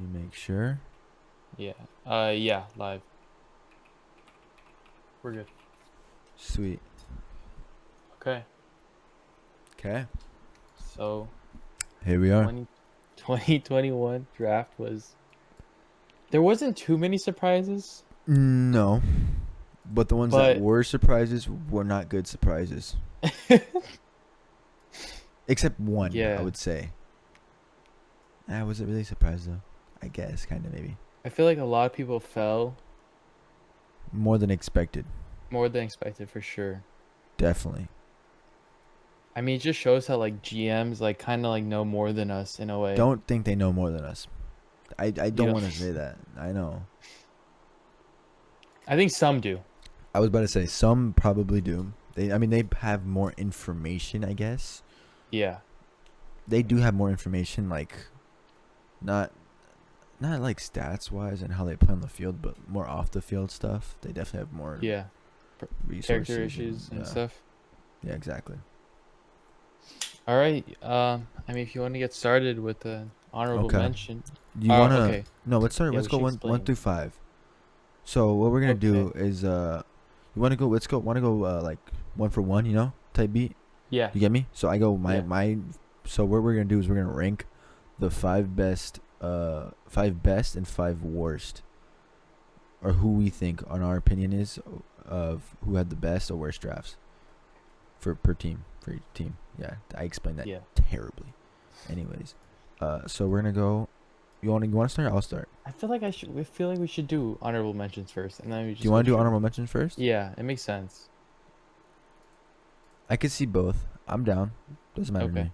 Let me make sure. Yeah. Yeah, live. We're good. Sweet. Okay. Okay. So Here we are. 2021 draft was there wasn't too many surprises, No, but the ones that but were surprises were not good surprises. Except one, I yeah, would say. Was it really a surprise though? I guess, kind of maybe. I feel like a lot of people fell More than expected. more than expected for sure. Definitely. I mean, it just shows how like GMs like kind of like know more than us in a way. Don't think they know more than us. I You don't know, want to say that. I know. I think some do. I was about to say some probably do. I mean, they have more information. I guess Yeah. they do have more information. Like, not not like stats wise and how they play on the field, but more off the field stuff. They definitely have more Yeah. Character resources and issues and stuff. yeah, exactly. All right. I mean, if you want to get started with the honorable Okay. mention. Do you wanna? Okay. No, let's start. Yeah, Let's we go should one explain. through five. So what we're gonna Okay. do is you wanna go? Let's go. Wanna go like one for one? You know, type beat. Yeah. You get me? So I go Yeah. my. So what we're gonna do is we're gonna rank the five best and five worst, or who we think, on our opinion, is of who had the best or worst drafts for per team for each team. Yeah, I explained that Yeah. terribly. Anyways, so we're gonna go. You want to start? I'll start. I feel like I should. I feel like we should do honorable mentions first, and then we Do you just go want to do straight. honorable mentions first? Yeah, it makes sense. I could see both. I'm down. Doesn't matter to Okay. me.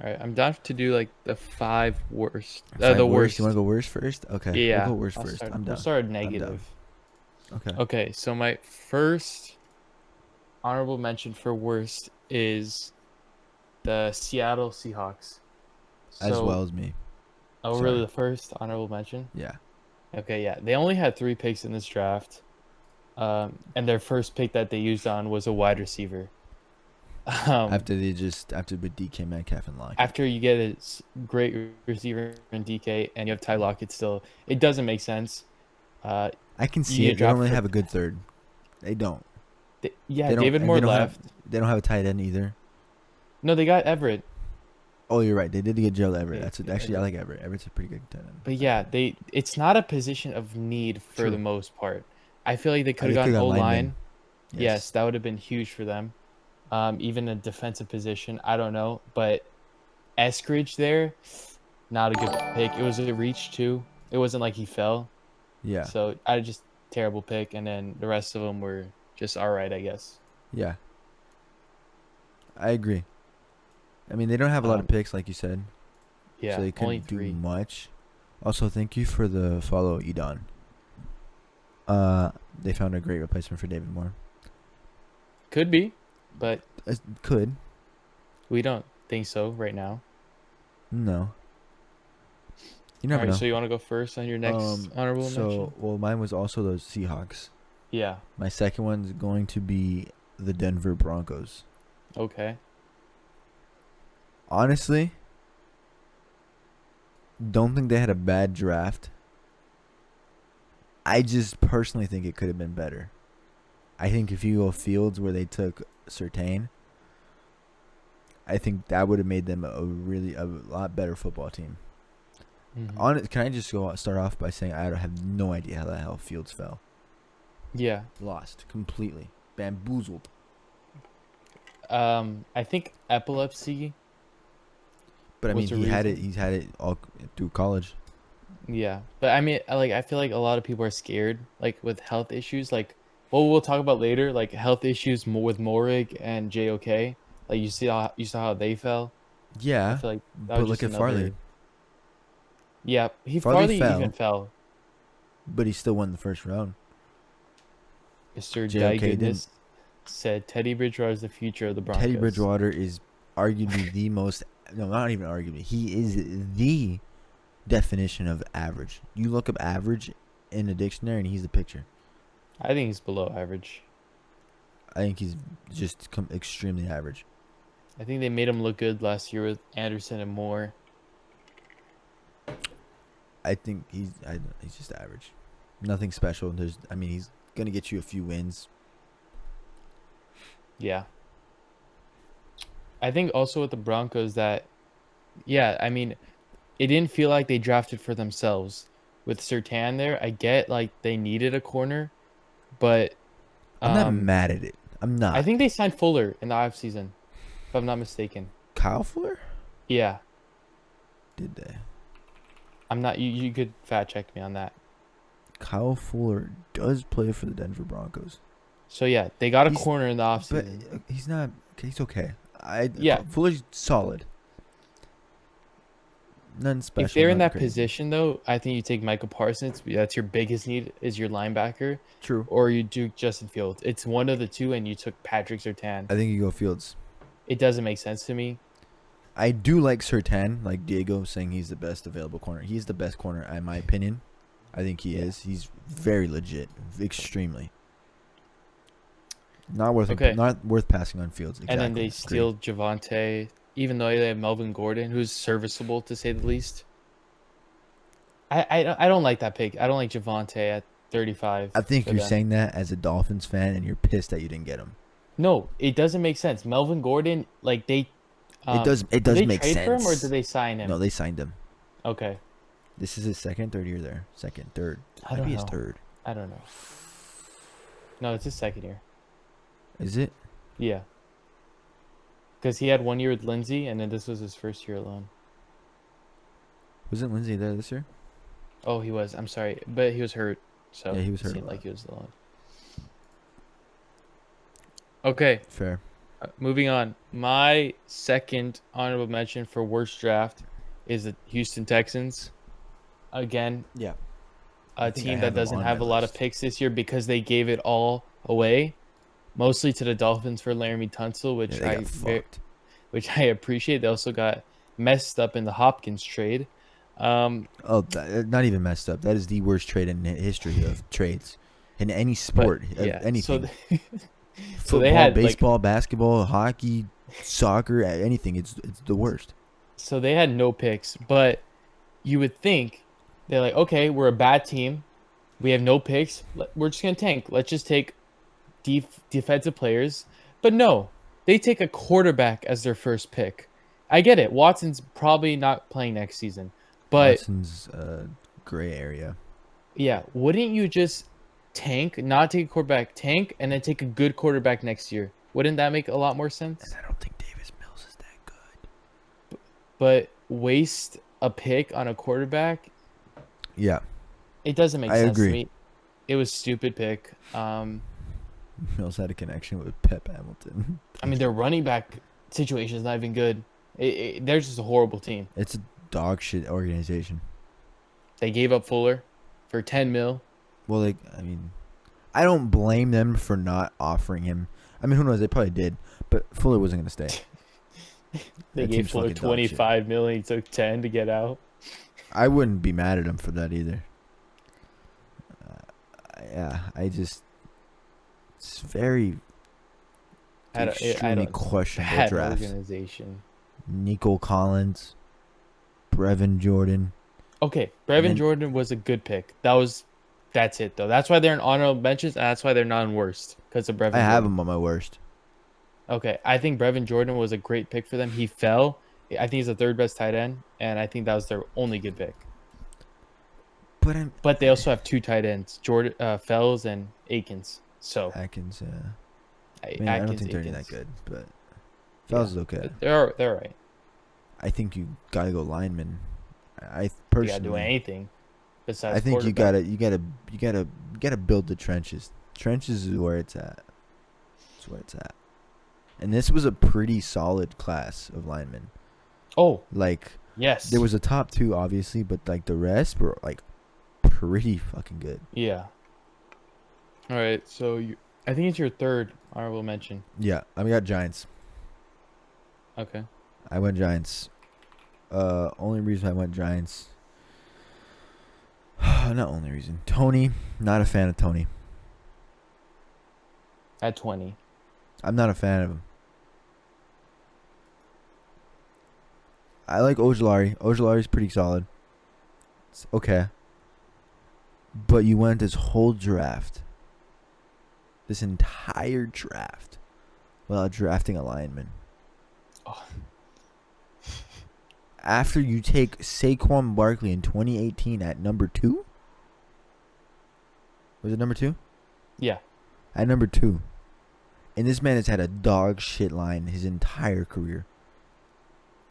All right. I'm down to do like the five worst. Five The worst. You want to worst. go worst first? Okay, we'll go Yeah. worst I'll first. start. I'm We'll down. start I'm down. negative. Okay. Okay. So my first honorable mention for worst is the Seattle Seahawks. As well So, as me. oh, really? Sorry. The first honorable mention? Yeah. Okay. Yeah. They only had 3 picks in this draft. And their first pick that they used on was a wide receiver. Um, After with DK Metcalf and Lockett. After you get a great receiver in DK and you have Ty Lockett still, it doesn't make sense. Uh, I can you see get it. They don't drafted really for have a good third. They don't. yeah, They don't. David And they Moore don't have. left. They don't have a tight end either. No, they got Everett. Oh, you're right. They did get Gerald Everett. They That's got actually I Everett. like Everett. Everett's a pretty good tight end. But yeah, it's not a position of need for the True. most part. I feel like they could have They could gotten have O got linemen. line. Yes, Yes. that would have been huge for them. Even a defensive position, I don't know, but Eskridge there, not a good pick. It was a reach too. It wasn't like he fell. Yeah. So I just terrible pick, and then the rest of them were just all right, I guess. Yeah. I agree. I mean, they don't have a lot of Um, picks, like you said, so yeah, they only couldn't do 3. much. Also, thank you for the follow, Edon. They found a great replacement for David Moore. Could be, but Could. we don't think so right now. No. You All never right, know. so you want to go first on your next honorable mention? Well, mine was also the Seahawks. Yeah. My second one's going to be the Denver Broncos. Okay. Honestly, don't think they had a bad draft. I just personally think it could have been better. I think if you go Fields where they took Surtain, I think that would have made them a lot better football team. Hmm. Can I just start off by saying I have no idea how the hell Fields fell. Yeah. Lost completely, bamboozled. I think epilepsy But I mean, was the he had it. reason. He's had it all through college. Yeah, but I mean, I feel like a lot of people are scared, like with health issues. Like, well, we'll talk about later, like health issues more with Morig and JOK. Like you saw how they fell. I Yeah, feel like that but was look just at Farley. another. Yeah, he Farley farther even fell, fell. but he still won the first round. Mr. JOK didn't. Goodness said Teddy Bridgewater is the future of the Teddy Broncos. Bridgewater is arguably the most. No, not even arguably. He is the definition of average. You look up average in a dictionary, and he's the picture. I think he's below average. I think he's just extremely average. I think they made him look good last year with Anderson and Moore. I think he's just average. Nothing special. He's gonna get you a few wins. Yeah. I think also with the Broncos that, yeah, I mean, it didn't feel like they drafted for themselves. With Sertan there, I get like they needed a corner, but I'm not um, mad at it. I'm I not. think they signed Fuller in the offseason, if I'm not mistaken. Kyle Fuller? Yeah, Did they? I'm not. You could fact check me on that. Kyle Fuller does play for the Denver Broncos. So yeah, they got a He's- corner in the But offseason. he's not. He's okay. Yeah. Fuller's solid. Nothing special. If they're in nothing that crazy. position though, I think you take Michael Parsons. That's your biggest need is your linebacker, True. or you do Justin Fields. It's one of the two, and you took Patrick Surtain. I think you go Fields. It doesn't make sense to me. I do like Sertan, like Diego saying he's the best available corner. He's the best corner, in my opinion. I think he is. He's very legit, extremely. Not worth passing on Fields. Exactly. And then they Agreed. steal Javante, even though they have Melvin Gordon, who's serviceable to say the least. I don't like that pick. I don't like Javante at 35. I think for you're them. saying that as a Dolphins fan, and you're pissed that you didn't get him. No, it doesn't make sense. Melvin Gordon, like they. It does Did they make trade sense. for him or did they sign him? No, they signed him. Okay. This is his second, third year there. Second, third. I don't Maybe his know. third. I don't know. No, it's his second year. Is it? Yeah. Because he had 1 year with Lindsey, and then this was his first year alone. Wasn't Lindsey there this year? Oh, he was. I'm sorry, but he was hurt. So Yeah, he was it hurt seemed a lot. like he was alone. Okay, Fair. moving on. My second honorable mention for worst draft is the Houston Texans. Again, Yeah. a I think I team have that them doesn't on have my a lot of list. picks this year because they gave it all away, mostly to the Dolphins for Laramie Tunsil, Yeah, they got fucked. which I appreciate. They also got messed up in the Hopkins trade. Not even messed up. That is the worst trade in history of trades in any But sport. yeah, Anything. so Football, they had baseball, basketball, hockey, soccer, anything. It's the worst. so they had no picks, but you would think they're like, okay, we're a bad team. We have no picks. We're just gonna tank. Let's just take defensive players. But no, they take a quarterback as their first pick. I get it. Watson's probably not playing next season, but Watson's gray area. yeah, wouldn't you just tank, not take a quarterback, tank, and then take a good quarterback next year? Wouldn't that make a lot more sense? And I don't think Davis Mills is that good. But waste a pick on a quarterback, Yeah, it doesn't make I sense agree. to me. It was stupid pick. Mills had a connection with Pep Hamilton. I mean, their running back situation is not even good. They're just a horrible team. It's a dog shit organization. They gave up Fuller for 10 mil. Well, I don't blame them for not offering him. I mean, who knows? They probably did, but Fuller wasn't gonna stay. They That gave team's Fuller fucking dog shit. 25 mil. And he took 10 to get out. I wouldn't be mad at him for that either. It's very extremely questionable bad draft. organization. Nico Collins, Brevin Jordan. Okay, Brevin then- Jordan was a good pick. That's it though. That's why they're in honorable mentions, and that's why they're not in worst because of Brevin. I have Jordan. him on my worst. Okay, I think Brevin Jordan was a great pick for them. He fell. I think he's the third best tight end, and I think that was their only good pick. But they also have two tight ends, Jordan Fells and Akins. So Atkins. I Atkins, don't think they're any that Akins. good, but Fells is okay. They're all right. I think you gotta go lineman. I You personally, gotta do anything besides. I think you quarterback. gotta build the trenches. Trenches is where it's at. That's where it's at. And this was a pretty solid class of linemen. Oh Like yes, there was a top two, obviously, but like the rest were like pretty fucking good. Yeah. All right, so I think it's your third honorable mention. Yeah, I got Giants. Okay. I went Giants. Only reason I went Giants. Not only reason. Tony, not a fan of Tony. At 20. I'm not a fan of him. I like Ojulari. Ojulari's pretty solid. Okay. But you went this whole draft, this entire draft, without drafting a lineman. Oh. After you take Saquon Barkley in 2018 at number 2? Was it number 2? Yeah. At number 2. And this man has had a dog shit line his entire career.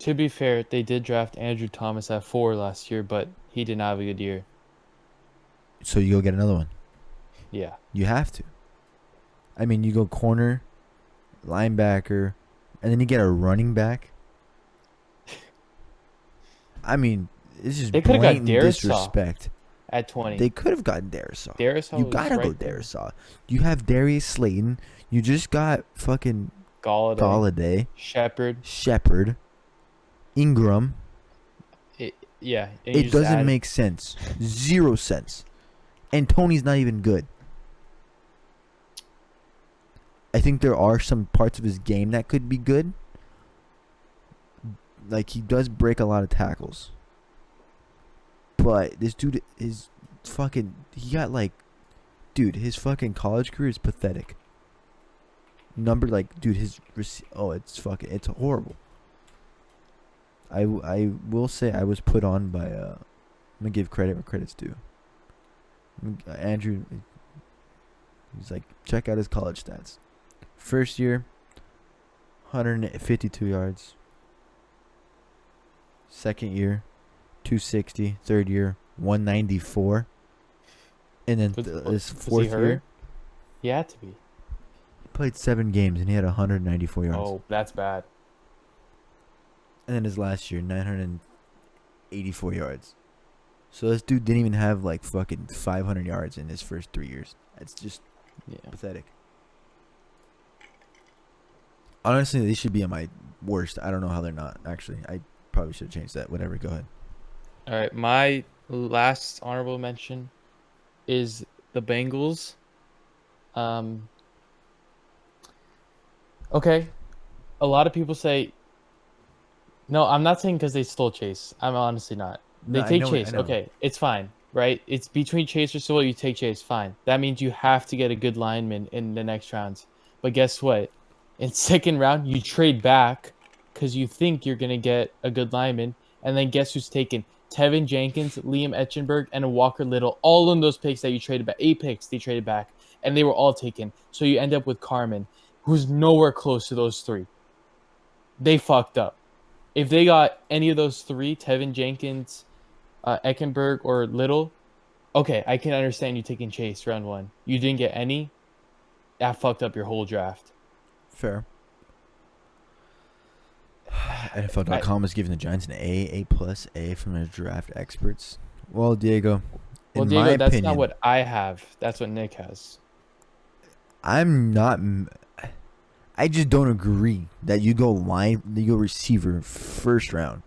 To be fair, they did draft Andrew Thomas at 4 last year, but he did not have a good year. So you go get another one. Yeah. You have to. I mean, you go corner, linebacker, and then you get a running back. I mean, this is They coulda got blatant Darisaw disrespect. At 20. They could have gotten Darisaw. Darisaw You was gotta go right there. Darisaw. You have Darius Slayton. You just got fucking Galladay. Galladay, Shepard. Shepard, Ingram. Yeah. and you It just doesn't add- make sense. 0 sense. And Tony's not even good. I think there are some parts of his game that could be good. Like, he does break a lot of tackles. But this dude is fucking... He got, like... Dude, his fucking college career is pathetic. Dude, his... Oh, it's fucking... It's horrible. I will say I was put on by... I'm going to give credit where credit's due. Andrew... He's like, check out his college stats. First year, 152 yards. Second year, 260. Third year, 194. And then this was fourth he hurt? year, He had to be. he played 7 games and he had 194 yards. Oh, that's bad. And then his last year, 984 yards. So this dude didn't even have like fucking 500 yards in his first 3 years. That's just Yeah. pathetic. Honestly, they should be on my worst. I don't know how they're not. Actually, I probably should have changed that. Whatever, go ahead. All right. My last honorable mention is the Bengals. Okay. A lot of people say, no, I'm not saying because they stole Chase. I'm honestly not. They No, I take know- Chase. I know. Okay. It's fine. Right? It's between Chase or Sewell. You take Chase. Fine. That means you have to get a good lineman in the next rounds. But guess what? In second round, you trade back because you think you're going to get a good lineman. And then guess who's taken? Tevin Jenkins, Liam Etchenberg, and Walker Little. All in those picks that you traded back. 8 picks they traded back. And they were all taken. So you end up with Carmen, who's nowhere close to those 3. They fucked up. If they got any of those 3, Tevin Jenkins, Eckenberg, or Little, okay, I can understand you taking Chase round 1. You didn't get any. That fucked up your whole draft. Fair. NFL.com is giving the Giants an A plus, A from their draft experts. Well, Diego, Well, in Diego, my that's opinion, not what I have. That's what Nick has. I'm not. I just don't agree that you go receiver first round.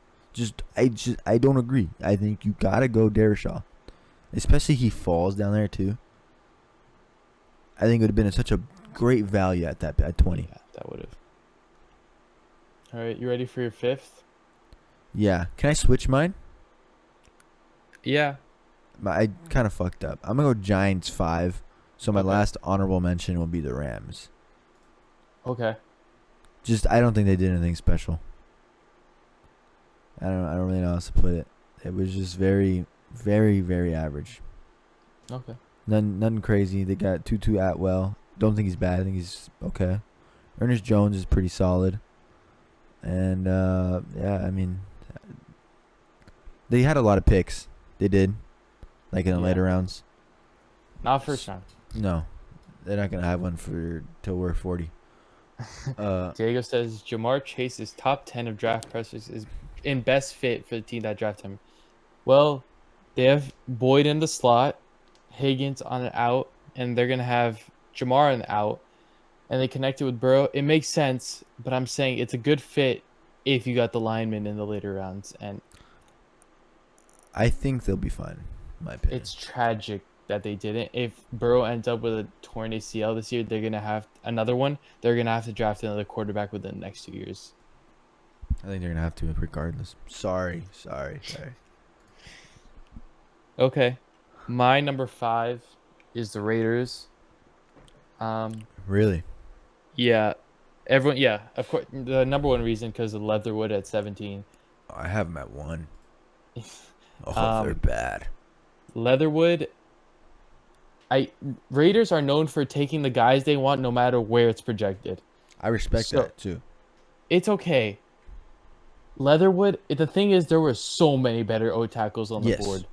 I don't agree. I think you gotta go Darisaw, especially he falls down there too. I think it would have been such a great value at 20. Yeah, that would have. All right, you ready for your 5th? Yeah. Can I switch mine? Yeah. I kind of fucked up. I'm gonna go Giants 5. So my Okay. last honorable mention will be the Rams. Okay. Just I don't think they did anything special. I don't really know how else to put it. It was just very, very, very average. Okay. Nothing crazy. They got Tutu Atwell. Don't think he's bad. I think he's okay. Ernest Jones is pretty solid. And yeah, I mean, they had a lot of picks. They did, like in the Yeah. later rounds. Not first round. No, they're not gonna have one till we're 40. Diego says Jamar Chase is top 10 of draft prospects is in best fit for the team that drafted him. Well, they have Boyd in the slot, Higgins on an out, and they're gonna have Jamar on the out, and they connected with Burrow. It makes sense, but I'm saying it's a good fit if you got the lineman in the later rounds, and I think they'll be fine. In my opinion. it's tragic that they didn't. If Burrow ends up with a torn ACL this year, they're gonna have another one. They're gonna have to draft another quarterback within the next 2 years. I think they're gonna have to regardless. Sorry. Okay. My number 5 is the Raiders. Um, Really? yeah, everyone. Yeah, of course. The number one reason because of Leatherwood at 17. I have them at 1. Oh, they're Um, bad. Leatherwood. I Raiders are known for taking the guys they want no matter where it's projected. I respect So that too. it's okay. Leatherwood. The thing is, there were so many better O tackles on the Yes. board.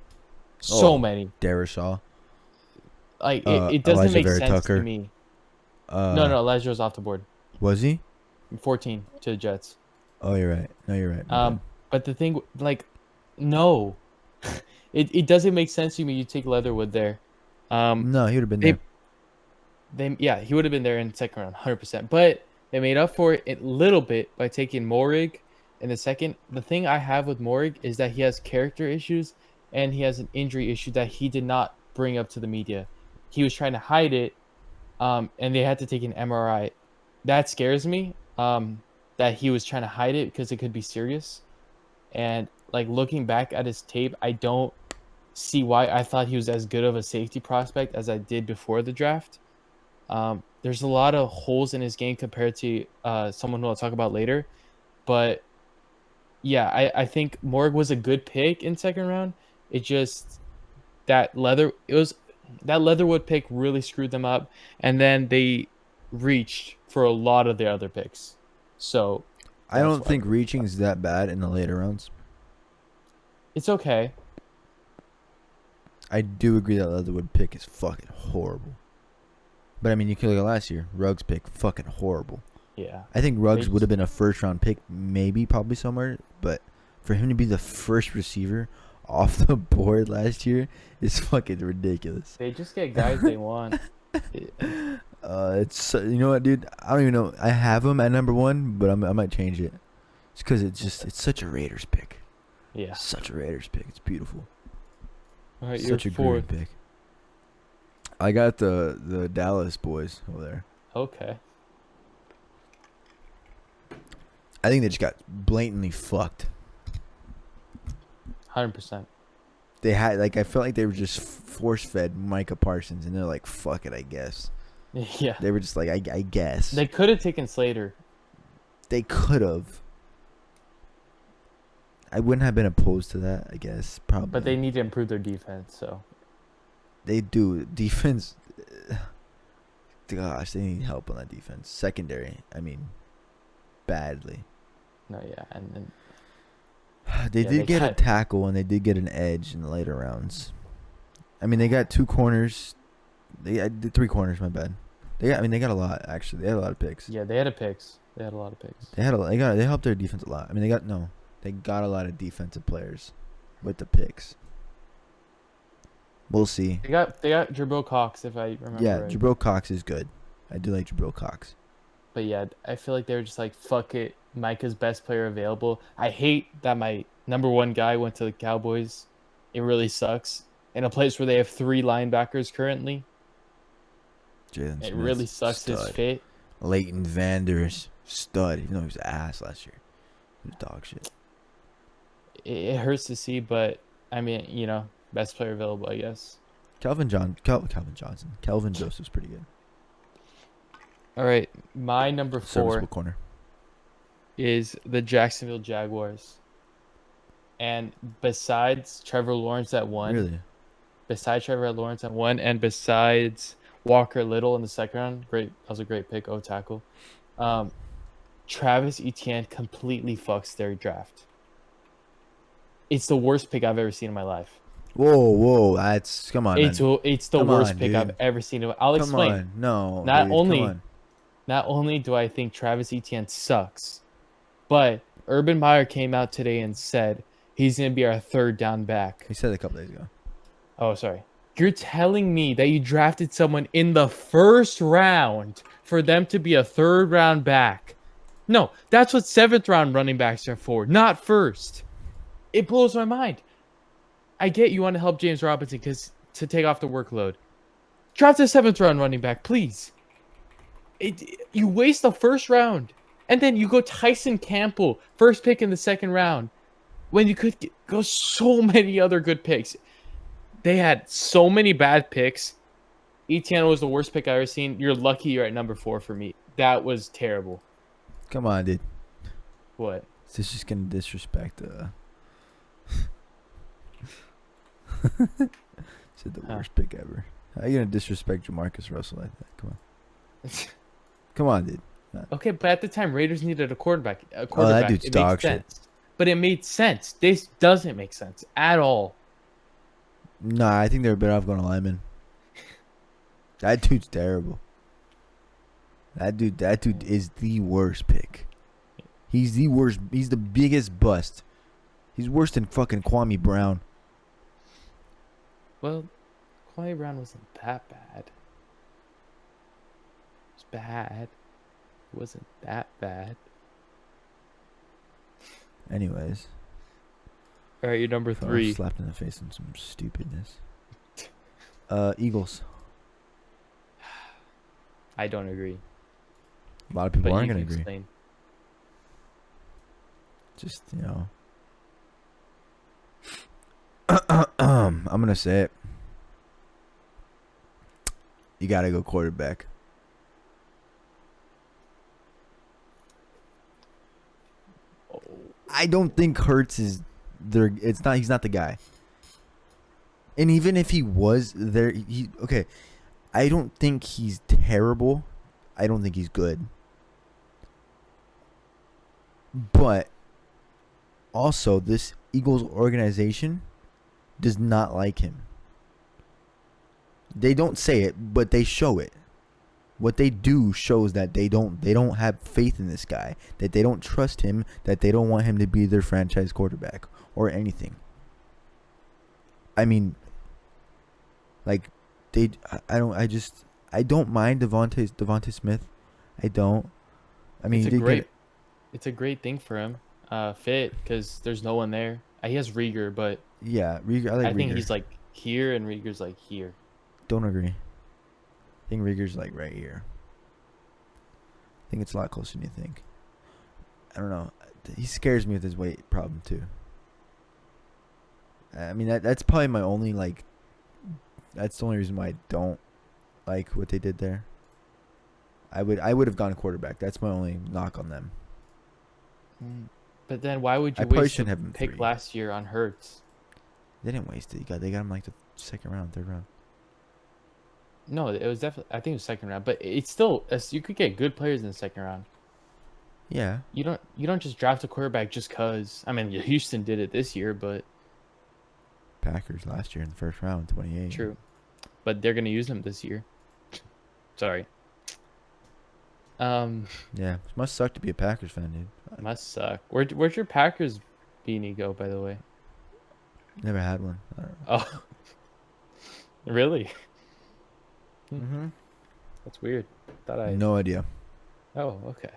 So Oh, many. Darisaw. Like it doesn't Elijah make Vera sense to Tucker. me. No, Uh, no, Elijah was off the board. was he? 14 to the Jets. Oh, you're right. No, you're right. My bad. But the thing, like, no, it doesn't make sense to me. You take Leatherwood there. No, he would have been They there. yeah, he would have been there in the second round, 100%. But they made up for it a little bit by taking Morig in the second. The thing I have with Morig is that he has character issues and he has an injury issue that he did not bring up to the media. He was trying to hide it, and they had to take an MRI. That scares me. That he was trying to hide it because it could be serious. And like looking back at his tape, I don't see why I thought he was as good of a safety prospect as I did before the draft. There's a lot of holes in his game compared to someone who I'll talk about later. But yeah, I think Morg was a good pick in second round. It just that Leatherwood pick really screwed them up, and then they reached for a lot of their other picks. So I that's don't why think reaching is that bad in the later rounds. it's okay. I do agree that Leatherwood pick is fucking horrible. But I mean, you could look at last year. Ruggs pick, fucking horrible. Yeah. I think Ruggs They would have been a first round pick, maybe, probably somewhere. But for him to be the first receiver off the board last year is fucking ridiculous. They just get guys they want. It- It's you know what, dude? I don't even know. I have him at number 1, but I might change it. It's because it's such a Raiders pick. yeah. Such a Raiders pick. It's beautiful. All right, Such a you're great fourth. pick. I got the Dallas boys over there. Okay. I think they just got blatantly fucked. 100%. They had I felt like they were just force fed Micah Parsons, and they're like, "Fuck it, I guess." Yeah. They were just like, "I guess." They could have taken Slater. They could have. I wouldn't have been opposed to that. I guess probably. But they need to improve their defense, so They do defense. Gosh, they need help on that defense. Secondary, I mean, badly. no, yeah, and then They Yeah, did they get a cut- tackle and they did get an edge in the later rounds. I mean, they got 2 corners. They did 3 corners. My bad. They got a lot actually. They had a lot of picks. yeah, they had a picks. They had a lot of picks. They helped their defense a lot. I mean, they got a lot of defensive players with the picks. We'll see. They got Jabril Cox, if I remember Yeah, right. Jabril Cox is good. I do like Jabril Cox. But yeah, I feel like they were just like, fuck it, Micah's best player available. I hate that my number 1 guy went to the Cowboys. It really sucks. In a place where they have 3 linebackers currently, Jalen Smith, it really sucks his stud. fit. Leighton Vanders, stud. Even though he was ass last year, he was dog shit. It hurts to see, but I mean, best player available, I guess. Calvin Johnson. Kelvin Joseph's pretty good. All right, my number 4 Serviceable corner. is the Jacksonville Jaguars. And besides Trevor Lawrence at 1, Really? and besides Walker Little in the second round, that was a great pick, O tackle. Travis Etienne completely fucks their draft. It's the worst pick I've ever seen in my life. Whoa! Come on, It's man. it's the Come worst on, pick I've dude. ever seen. I'll Come explain. on, no. Not dude, only- Come on. Not only do I think Travis Etienne sucks, but Urban Meyer came out today and said he's going to be our 3rd down back. He said it a couple days ago. Oh, sorry. You're telling me that you drafted someone in the 1st round for them to be a 3rd round back? No, that's what 7th round running backs are for, not 1st. It blows my mind. I get you want to help James Robinson to take off the workload. Draft a 7th round running back, please. You waste the 1st round, and then you go Tyson Campbell, 1st pick in the 2nd round, when you could go so many other good picks. They had so many bad picks. Etienne was the worst pick I ever seen. You're lucky you're at number 4 for me. That was terrible. Come on, dude. What? Is this just gonna disrespect? Said the worst pick ever. How you gonna disrespect Jamarcus Russell like that? Come on. Come on, dude. Okay, but at the time, Raiders needed a quarterback. dude's It dog made shit. sense. But it made sense. This doesn't make sense at all. Nah, I think they're better off going to lineman. That dude's terrible. That dude is the worst pick. He's the worst. He's the biggest bust. He's worse than fucking Kwame Brown. Well, Kwame Brown wasn't that bad. It was bad. It wasn't that bad. Anyways, All right, you're number felt 3. slapped in the face on some stupidness. Eagles. I don't agree. A lot of people But aren't you gonna can agree. explain. Just I'm gonna say it. You gotta go quarterback. Oh, I don't think Hurts is there. It's not. He's not the guy. And even if he was there, okay. I don't think he's terrible. I don't think he's good. But also, this Eagles organization does not like him. They don't say it, but they show it. What they do shows that they don't have faith in this guy, that they don't trust him, that they don't want him to be their franchise quarterback or anything. I mean, like I don't mind Devontae Smith. I don't. I mean, it's a great thing for him. Fit because there's no one there. He has Rieger, but yeah, Rieger. I like I think Rieger. he's like here and Rieger's like here. Don't agree. I think Rieger's like right here. I think it's a lot closer than you think. I don't know. He scares me with his weight problem too. I mean that's probably my only like. That's the only reason why I don't like what they did there. I would have gone quarterback. That's my only knock on them. But then why would you I probably waste shouldn't a have him pick 3. last year on Hurts? They didn't waste it. They got him like the second round, third round. No, it was definitely. I think it was second round, but it's still. You could get good players in the second round. Yeah. You don't just draft a quarterback just cause. I mean, Houston did it this year, but Packers last year in the first round, 28. true. But they're gonna use him this year. Sorry. Yeah, it must suck to be a Packers fan, dude. Must suck. Where'd your Packers beanie go, by the way? Never had one. I don't know. Oh, really? Mm-hmm. That's weird. Thought I. No idea. Oh, okay.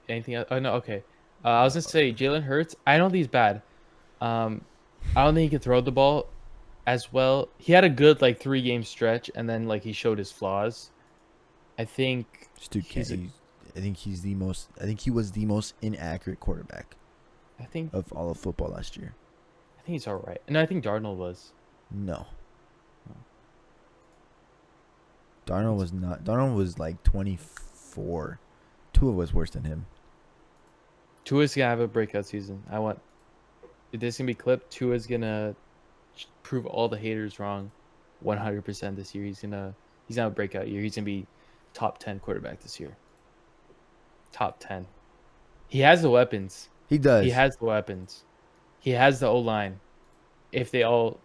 Anything else? Oh no, okay. I was gonna say Jalen Hurts. I don't think he's bad. I don't think he can throw the ball as well. He had a good like 3-game stretch, and then like he showed his flaws. I think This dude I think he was the most inaccurate quarterback I think of all of football last year. he's all right, and I think Darnold was. No. Darnold was not. Darnold was like 24. Tua was worse than him. Tua's gonna have a breakout season. If this can be clipped, Tua's gonna prove all the haters wrong, 100% this year. He's gonna have a breakout year. He's gonna be top 10 quarterback this year. Top 10. He has the weapons. He does. He has the weapons. He has the O-line. If they're all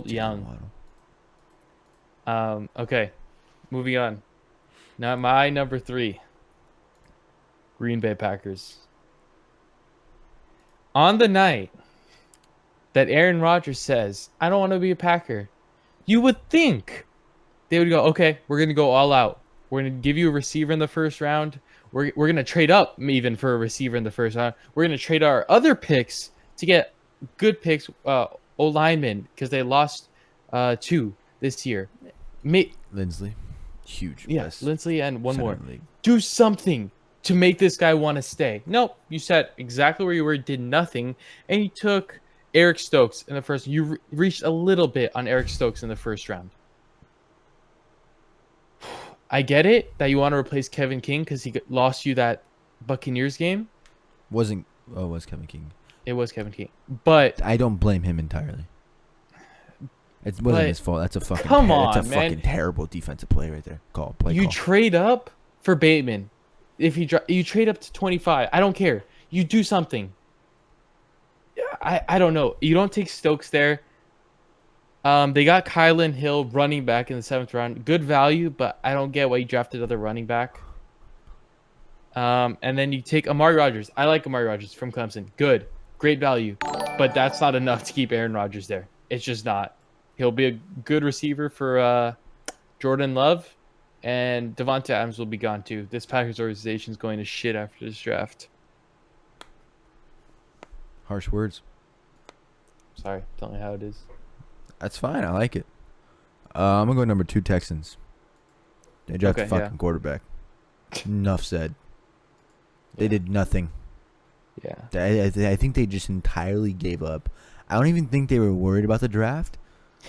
young. Okay, moving on. Now my number 3. Green Bay Packers. On the night that Aaron Rodgers says, I don't want to be a Packer, you would think they would go, okay, we're going to go all out. We're going to give you a receiver in the first round. We're going to trade up even for a receiver in the first round. We're going to trade our other picks to get good picks, O-linemen, because they lost 2 this year. Lindsley. Huge. Yes, best Lindsley and one center more. in the league. Do something. to make this guy want to stay. Nope, you sat exactly where you were, did nothing, and you took Eric Stokes in the first. You reached a little bit on Eric Stokes in the first round. I get it that you want to replace Kevin King because he lost you that Buccaneers game. Wasn't. Oh, it was Kevin King. It was Kevin King, but I don't blame him entirely. It wasn't his fault. That's a fucking. Come That's a on, man. fucking terrible defensive play right there. Play you call. trade up for Bateman. If you trade up to 25, I don't care. You do something. I don't know. You don't take Stokes there. They got Kylan Hill running back in the 7th round. Good value, but I don't get why you drafted another running back. And then you take Amari Rodgers. I like Amari Rodgers from Clemson. Good. Great value. But that's not enough to keep Aaron Rodgers there. It's just not. He'll be a good receiver for Jordan Love. And Devonta Adams will be gone too. This Packers organization is going to shit after this draft. Harsh words. Sorry. Tell me how it is. That's fine. I like it. I'm gonna go number 2 Texans. They drafted Okay, fucking yeah. quarterback. Enough said. They did nothing. Yeah. I think they just entirely gave up. I don't even think they were worried about the draft.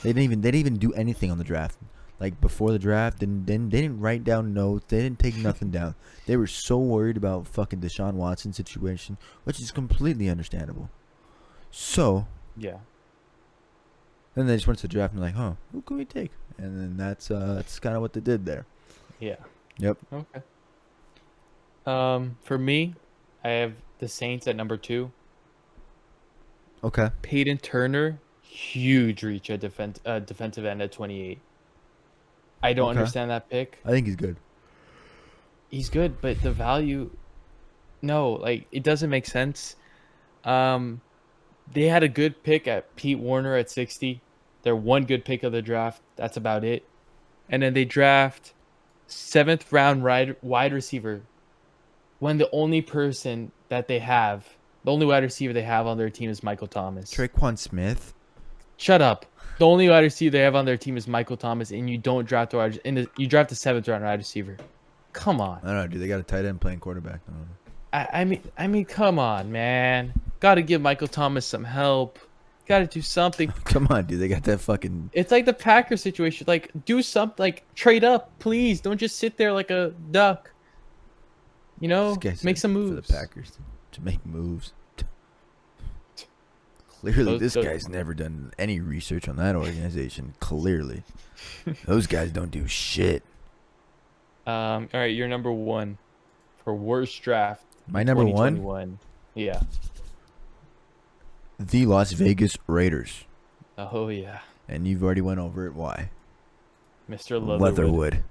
They didn't even do anything on the draft. Like before the draft, then they didn't write down notes. They didn't take nothing down. They were so worried about fucking Deshaun Watson situation, which is completely understandable. So Yeah. then they just went to the draft and like, huh, who can we take? And then that's kind of what they did there. Yeah. Yep. Okay. For me, I have the Saints at number 2. Okay. Peyton Turner, huge reach at defensive end at 28. I don't Okay. understand that pick. I think he's good. He's good, but the value, no, like it doesn't make sense. They had a good pick at Pete Warner at 60. They're one good pick of the draft. That's about it. And then they draft 7th round wide receiver when the only person that they have, the only wide receiver they have on their team is Michael Thomas. Traquan Smith. Shut up. The only wide receiver they have on their team is Michael Thomas, and you don't draft you draft a 7th round wide receiver. Come on. I don't know, dude. They got a tight end playing quarterback. I don't know. I mean, come on, man. Got to give Michael Thomas some help. Got to do something. Come on, dude. They got that fucking. It's like the Packers situation. Like, do something. Like, trade up, please. Don't just sit there like a duck. You know, This guy's make some for moves. the Packers to make moves. Clearly, this Those- guy's never done any research on that organization. Clearly, those guys don't do shit. All right, you're number 1 for worst draft. My number 1, 2021. Yeah. the Las Vegas Raiders, Oh yeah, and you've already went over it. Why? Mr. Leatherwood. Leatherwood.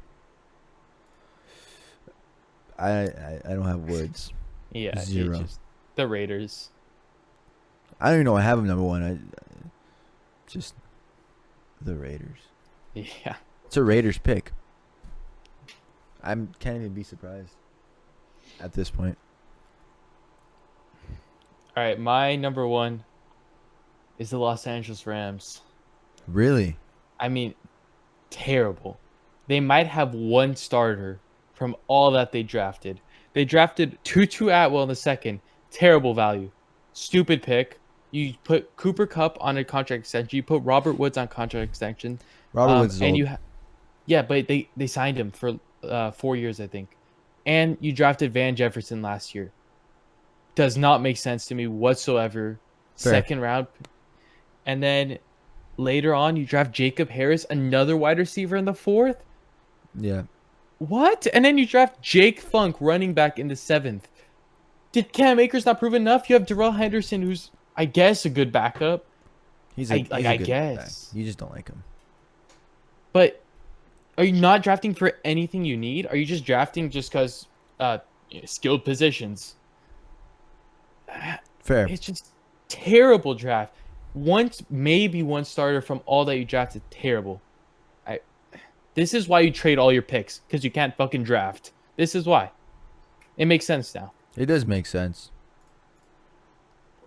I don't have words. Yeah, it's 0. just the Raiders. I don't even know I have him number 1. I just the Raiders. Yeah. It's a Raiders pick. Can't even be surprised at this point. All right, my number 1 is the Los Angeles Rams. Really? I mean, terrible. They might have one starter from all that they drafted. They drafted Tutu Atwell in the 2nd. Terrible value. Stupid pick. You put Cooper Kupp on a contract extension. You put Robert Woods on contract extension. Robert Woods is and old. yeah, but they signed him for 4 years, I think. And you drafted Van Jefferson last year. Does not make sense to me whatsoever. Fair. 2nd round. And then later on, you draft Jacob Harris, another wide receiver in the 4th. Yeah. What? And then you draft Jake Funk, running back in the 7th. Did Cam Akers not prove enough? You have Darrell Henderson, who's, I guess, a good backup. He's I good guess. back. You just don't like him. But are you not drafting for anything you need? Are you just drafting just because skilled positions? Fair. It's just terrible draft. Maybe one starter from all that you drafted. Terrible. This is why you trade all your picks, because you can't fucking draft. This is why. It makes sense now. It does make sense.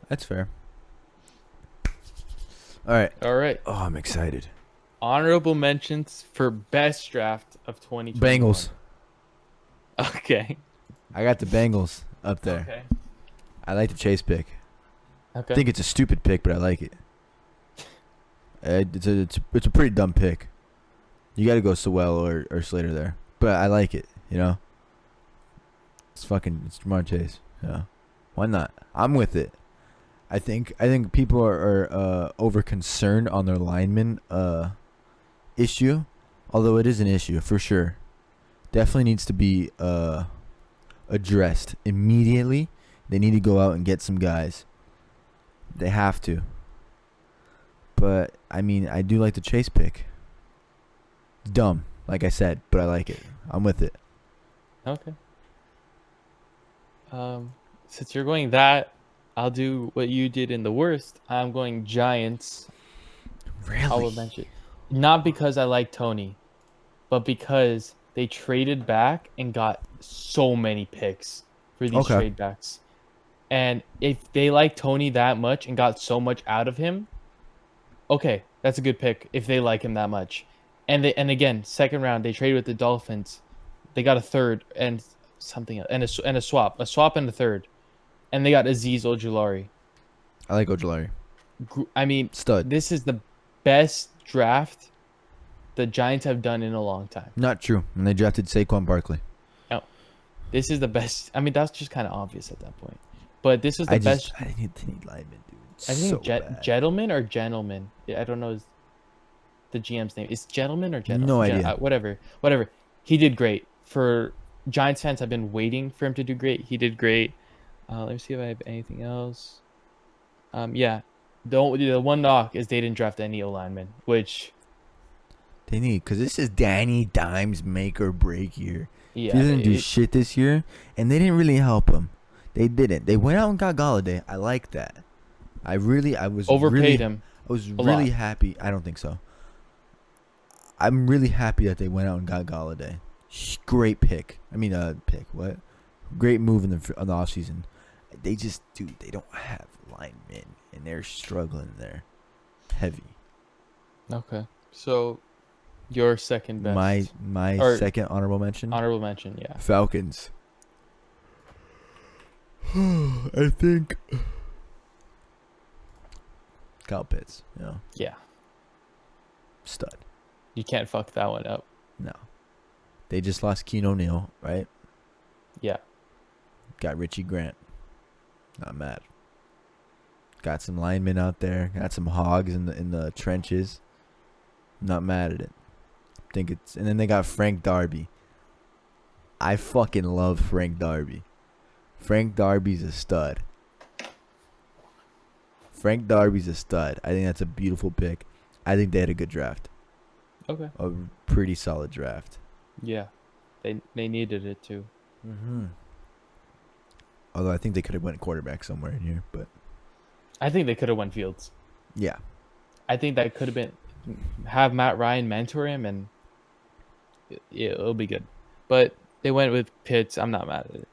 That's fair. All right. All right. Oh, I'm excited. Honorable mentions for best draft of 2020. Bengals. Okay. I got the Bengals up there. Okay. I like the Chase pick. I Okay. think it's a stupid pick, but I like it. It's a pretty dumb pick. You got to go Sewell or Slater there, but I like it. You know, it's Jamar Chase. Yeah, why not? I'm with it. I think people are over concerned on their lineman issue, although it is an issue for sure. Definitely needs to be addressed immediately. They need to go out and get some guys. They have to. But I mean, I do like the Chase pick. It's dumb, like I said, but I like it. I'm with it. Okay. Since you're going that, I'll do what you did in the worst. I'm going Giants. I will Really? mention, not because I like Tony, but because they traded back and got so many picks for these Okay. trade backs. And if they like Tony that much and got so much out of him, okay, that's a good pick if they like him that much. And again, second round they traded with the Dolphins. They got a third and something else, and a swap and a third, and they got Aziz Ojulari. I like Ojulari. I mean, Stud. this is the best draft the Giants have done in a long time. Not true. And they drafted Saquon Barkley. No, this is the best. I mean, that's just kind of obvious at that point. But this is the I best. just I need linemen, dude. I think So bad. Gentleman or Gentleman. I don't know the GM's name. Is Gentleman or Gentleman? No idea. Whatever. He did great. For Giants fans have been waiting for him to do great. He did great. Let me see if I have anything else. Yeah. The one knock is they didn't draft any O linemen, which They need, because this is Danny Dimes' make or break year. yeah, He doesn't do shit this year, and they didn't really help him. They didn't. They went out and got Galladay. I like that. I was overpaid really, him. I was a really lot. happy. I don't think so. I'm really happy that they went out and got Galladay. Great pick. I mean, pick. What? Great move in the offseason. They just, dude, they don't have linemen, and they're struggling there. Heavy. Okay. So your second best. My Or second honorable mention. honorable mention, yeah. Falcons. I think Kyle Pitts. You know, Yeah. stud. You can't fuck that one up. No, they just lost Keen O'Neal, right? Yeah. Got Richie Grant. Not mad. Got some linemen out there. Got some hogs in the trenches. Not mad at it. Think it's, and then they got Frank Darby. I fucking love Frank Darby. Frank Darby's a stud. Frank Darby's a stud. I think that's a beautiful pick. I think they had a good draft. Okay. A pretty solid draft. Yeah. They needed it too. Mm-hmm. Although I think they could have went quarterback somewhere in here, but I think they could have won Fields. yeah. I think that could have been have Matt Ryan mentor him and it'll be good. But they went with Pitts. I'm not mad at it.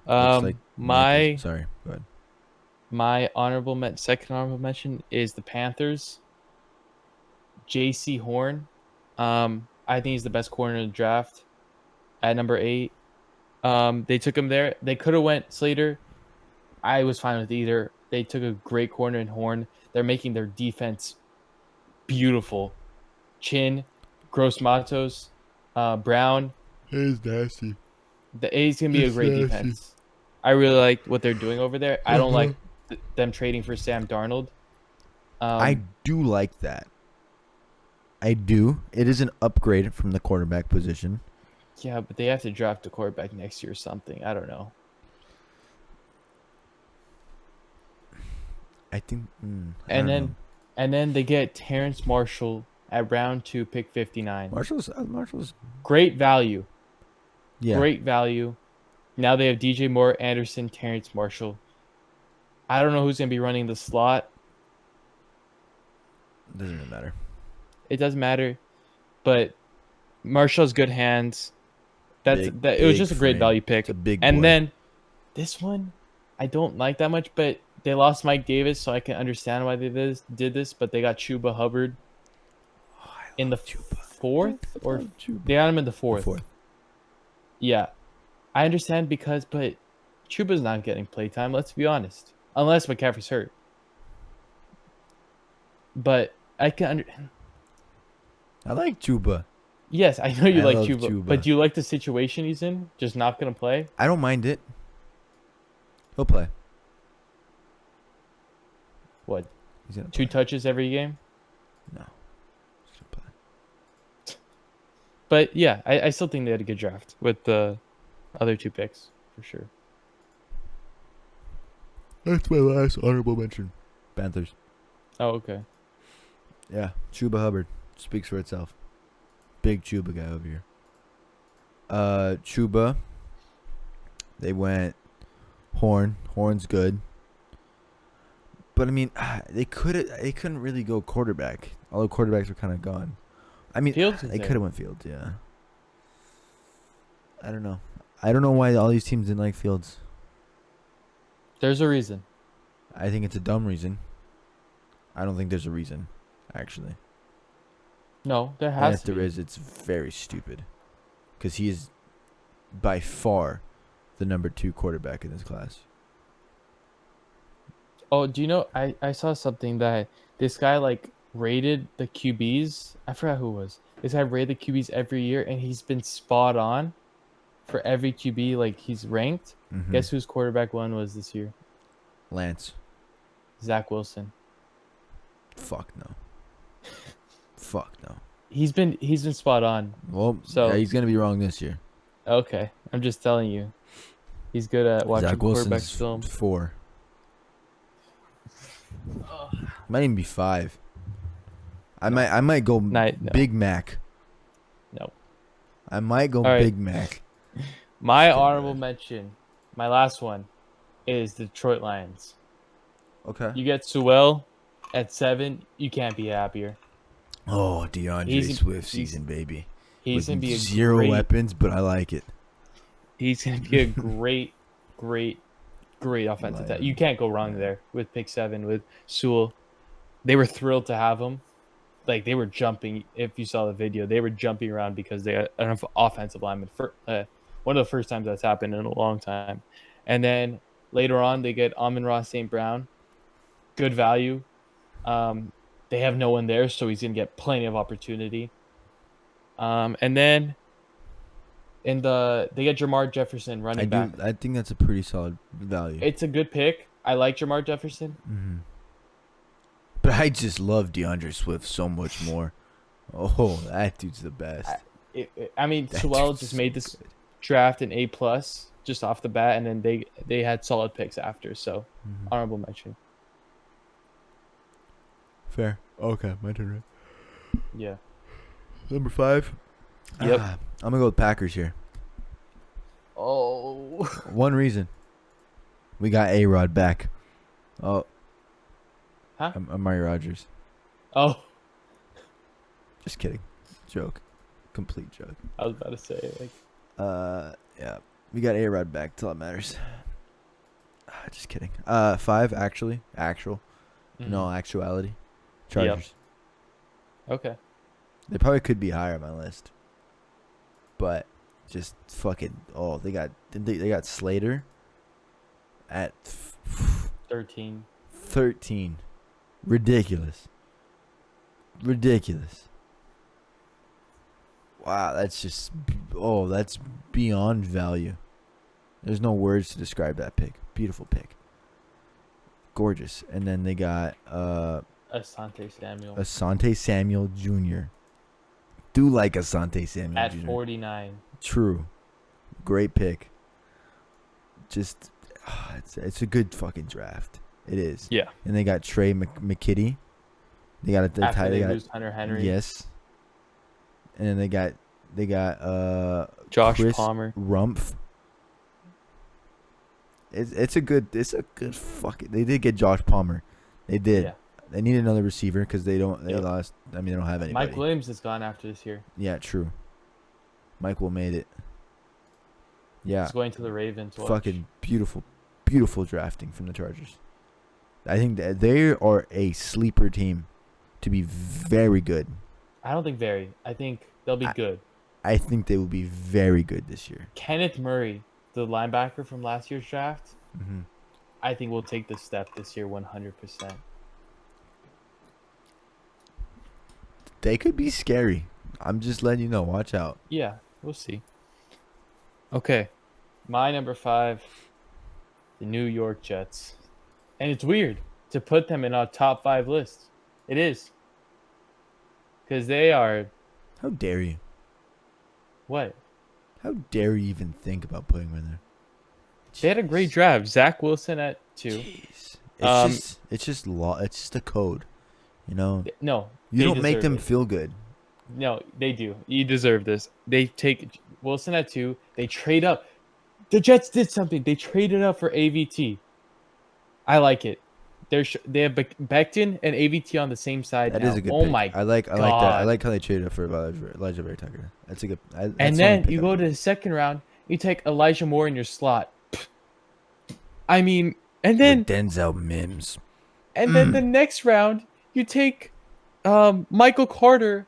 Looks like My sorry, go ahead. my second honorable mention is the Panthers. J.C. Horn. I think he's the best corner in the draft at number 8. They took him there. They could have went Slater. I was fine with either. They took a great corner in Horn. They're making their defense beautiful. Chin, Gross Matos, Brown. It's nasty. The A's gonna be a It's great nasty. defense. I really like what they're doing over there. I don't like them trading for Sam Darnold. I do like that. I do. It is an upgrade from the quarterback position. Yeah, but they have to draft a quarterback next year or something. I don't know. I think. I And don't then know. and then they get Terrence Marshall at round 2, pick 59. Marshall's. Great value. Yeah. Great value. Now they have DJ Moore, Anderson, Terrence Marshall. I don't know who's gonna be running the slot. Doesn't really matter. It doesn't matter, but Marshall's good hands. It was Big just a great frame. value pick. It's a big And boy. then this one, I don't like that much, but they lost Mike Davis, so I can understand why they did this. But they got Chuba Hubbard in the fourth, or they got him in the fourth. Fourth. Yeah, I understand but Chuba's not getting playtime. Let's be honest, unless McCaffrey's hurt. But I can. I like Chuba. Yes, I know you I like love Chuba, but Chuba. do you like the situation he's in? Just not gonna play. I don't mind it. He'll play. What? He's gonna Two play. touches every game. No. He's gonna play. But yeah, I still think they had a good draft with the other two picks for sure. That's my last honorable mention. Panthers. Oh, okay. Yeah. Chuba Hubbard speaks for itself. Big Chuba guy over here. Chuba. They went Horn. Horn's good. But I mean, they couldn't really go quarterback. All the quarterbacks were kind of gone. I mean, Fields is they there. could have went Fields. Yeah. I don't know. I don't know why all these teams didn't like Fields. There's a reason. I think it's a dumb reason. I don't think there's a reason, actually. No, there And has if to there be. is, it's very stupid. Because he is by far the number 2 quarterback in this class. Oh, do you know? I saw something that this guy like rated the QBs. I forgot who it was. This guy rated the QBs every year, and he's been spot on for every QB like he's ranked. Mm-hmm. Guess whose quarterback one was this year? Lance. Zach Wilson. Fuck no. Fuck no. He's been spot on. Well, So- yeah, he's going to be wrong this year. Okay, I'm just telling you. He's good at watching Zach quarterbacks Wilson's film. 4. Might even be 5. I might go No. Big Mac. No. I might go All right. Big Mac. My Okay, honorable good. mention, my last one, is the Detroit Lions. Okay. You get Sewell at 7. You can't be happier. Oh, DeAndre He's- Swift he's- season, baby. He's With gonna be a 0 great. weapons, but I like it. He's gonna be a great, great, great offensive. Lion. You can't go wrong Yeah. there with pick 7 with Sewell. They were thrilled to have him. Like they were jumping. If you saw the video, they were jumping around because they had an offensive lineman. For one of the first times that's happened in a long time. And then later on, they get Amon-Ra St. Brown, good value. They have no one there, so he's gonna get plenty of opportunity. And then they get Jamar Jefferson running back. I think that's a pretty solid value. It's a good pick. I like Jamar Jefferson. Mm-hmm. But I just love DeAndre Swift so much more. Oh, that dude's the best. I mean, That Sewell dude's just so made this good. draft an A+ just off the bat, and then they had solid picks after. So Mhm. honorable mention. Fair. Okay, my turn, right? Yeah. Number 5. Yep. I'm gonna go with Packers here. Oh. One reason. We got A-Rod back. Oh. Huh? Amari Rogers. Oh. Just kidding. Joke. Complete joke. I was about to say like. Yeah. We got A-Rod back. That's all that matters. Just kidding. 5 actually. Actual. No, actuality. Chargers. Okay. They probably could be higher on my list. But just fucking they got Slater at 13. 13. Ridiculous. Wow, that's that's beyond value. There's no words to describe that pick. Beautiful pick. Gorgeous. And then they got Asante Samuel Asante Samuel Jr. Do like Asante Samuel at Jr. 49. True. Great pick. Just it's a good fucking draft. It is. Yeah. And they got Trey McKitty. They got a After they they got lose Hunter Henry. yes. And then they got Josh Chris Palmer. Rumpf. It's a good fucking. They did get Josh Palmer. They did. Yeah. They need another receiver because they Yep. lost. I mean, they don't have anybody. Mike Williams is gone after this year. Yeah, true. Michael made it. Yeah, He's going to the Ravens. Watch. fucking beautiful drafting from the Chargers. I think that they are a sleeper team to be very good. I don't think very. I think they'll be good. I think they will be very good this year. Kenneth Murray the linebacker from last year's draft, Hmm. I think we'll take the step this year 100%. They could be scary. I'm just letting you know. Watch out. Yeah, we'll see. Okay. My number 5, the New York Jets. And it's weird to put them in our top 5 list. It is. Because they are How dare you? what? How dare you even think about putting them in there? They had a great draft. Zach Wilson at 2. Jeez. Um, It's just law. It's just a code. You know, No, you they don't make deserve them it. feel good. No, they do. You deserve this. They take Wilson at 2. They trade up. The Jets did something. They traded up for AVT. I like it. They have Becton and AVT on the same side That now. is a good Oh pick. my I like that. I God. like how they traded for Elijah Vera Tucker. That's a good. That's And the only then pick you I go like. to the second round, you take Elijah Moore in your slot. I mean, and With then Denzel Mims. the next round, you take Michael Carter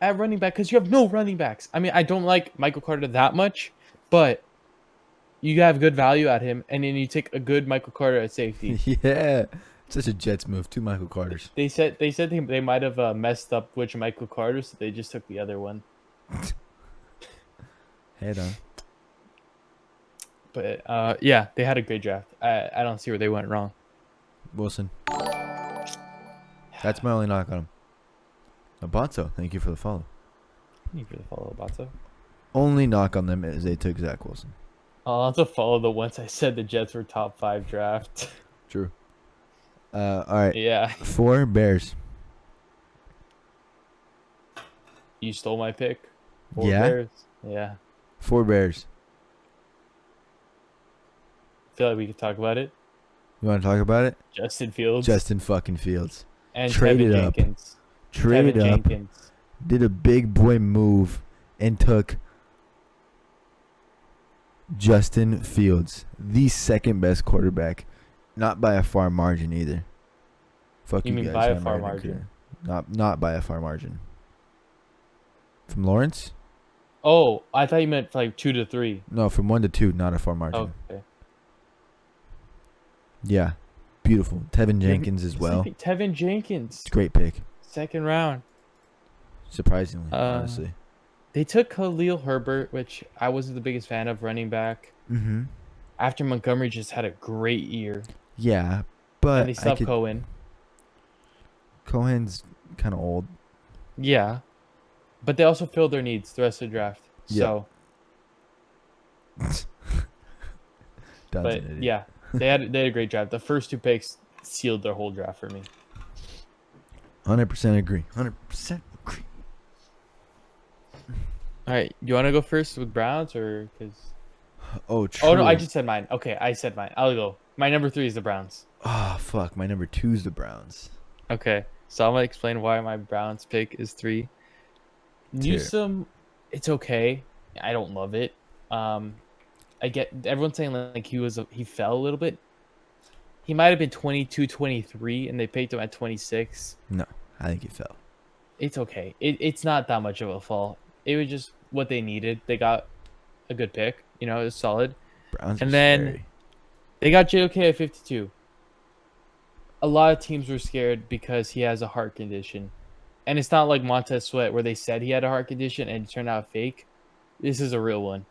at running back because you have no running backs. I mean, I don't like Michael Carter that much, but you have good value at him, and then you take a good Michael Carter at safety. Yeah, such a Jets move. 2 Michael Carters. They said they might have messed up which Michael Carter, so they just took the other one. Head on. But yeah, they had a great draft. I don't see where they went wrong. Wilson. That's my only knock on him. Abonso, thank you for the follow. Thank you for the follow, Bato. Only knock on them is they took Zach Wilson. I'll also follow the ones I said the Jets were top 5 draft. True. All right. Yeah, 4 Bears. you stole my pick. 4 Yeah? Bears. Yeah, 4 Bears. feel like we could talk about it. You want to talk about it? Justin Fields Justin fucking Fields. and traded Tevin up. Jenkins. Traded Tevin up. Jenkins. Did a big boy move and took Justin Fields, the second best quarterback, not by a far margin either. Fuck You you, mean guys. by a I'm far not even margin? kidding. Not by a far margin. From Lawrence? Oh, I thought you meant like 2 to 3. No, from 1 to 2, not a far margin. Okay. Yeah, beautiful. Tevin Jenkins as well. Tevin Jenkins, Great pick, second round. surprisingly, Uh, honestly. They took Khalil Herbert, which I wasn't the biggest fan of running back. Mm-hmm. After Montgomery just had a great year. Yeah, And but they still have Cohen. Cohen's kind of old. Yeah. But they also filled their needs the rest of the draft. Yeah. So, Don's but an idiot. yeah, they had a great draft. The first 2 picks sealed their whole draft for me. 100% agree. 100% agree. All right, you want to go first with Browns or because? Oh, true. Oh no, I just said mine. Okay, I said mine. I'll go. My number 3 is the Browns. Oh, fuck. My number 2 is the Browns. Okay, so I'm gonna explain why my Browns pick is 3. Newsom, it's okay. I don't love it. I get everyone's saying like he fell a little bit. He might have been 22, 23, and they picked him at 26. No, I think he fell. It's okay. It's not that much of a fall. It was just what they needed. They got a good pick. You know, it was solid. Browns And are then- scary. They got JOK at 52. A lot of teams were scared because he has a heart condition. And it's not like Montez Sweat where they said he had a heart condition and it turned out fake. This is a real one.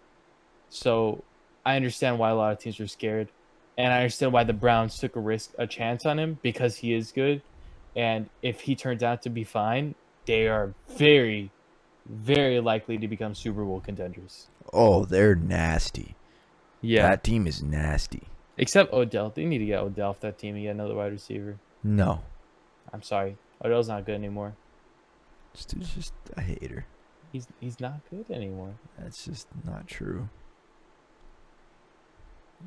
So I understand why a lot of teams were scared. And I understand why the Browns took a chance on him because he is good. And if he turns out to be fine, they are very, very likely to become Super Bowl contenders. Oh, they're nasty. Yeah. That team is nasty. Except Odell. They need to get Odell off that team and get another wide receiver. No. I'm sorry. Odell's not good anymore. This dude's just a hater. He's not good anymore. That's just not true.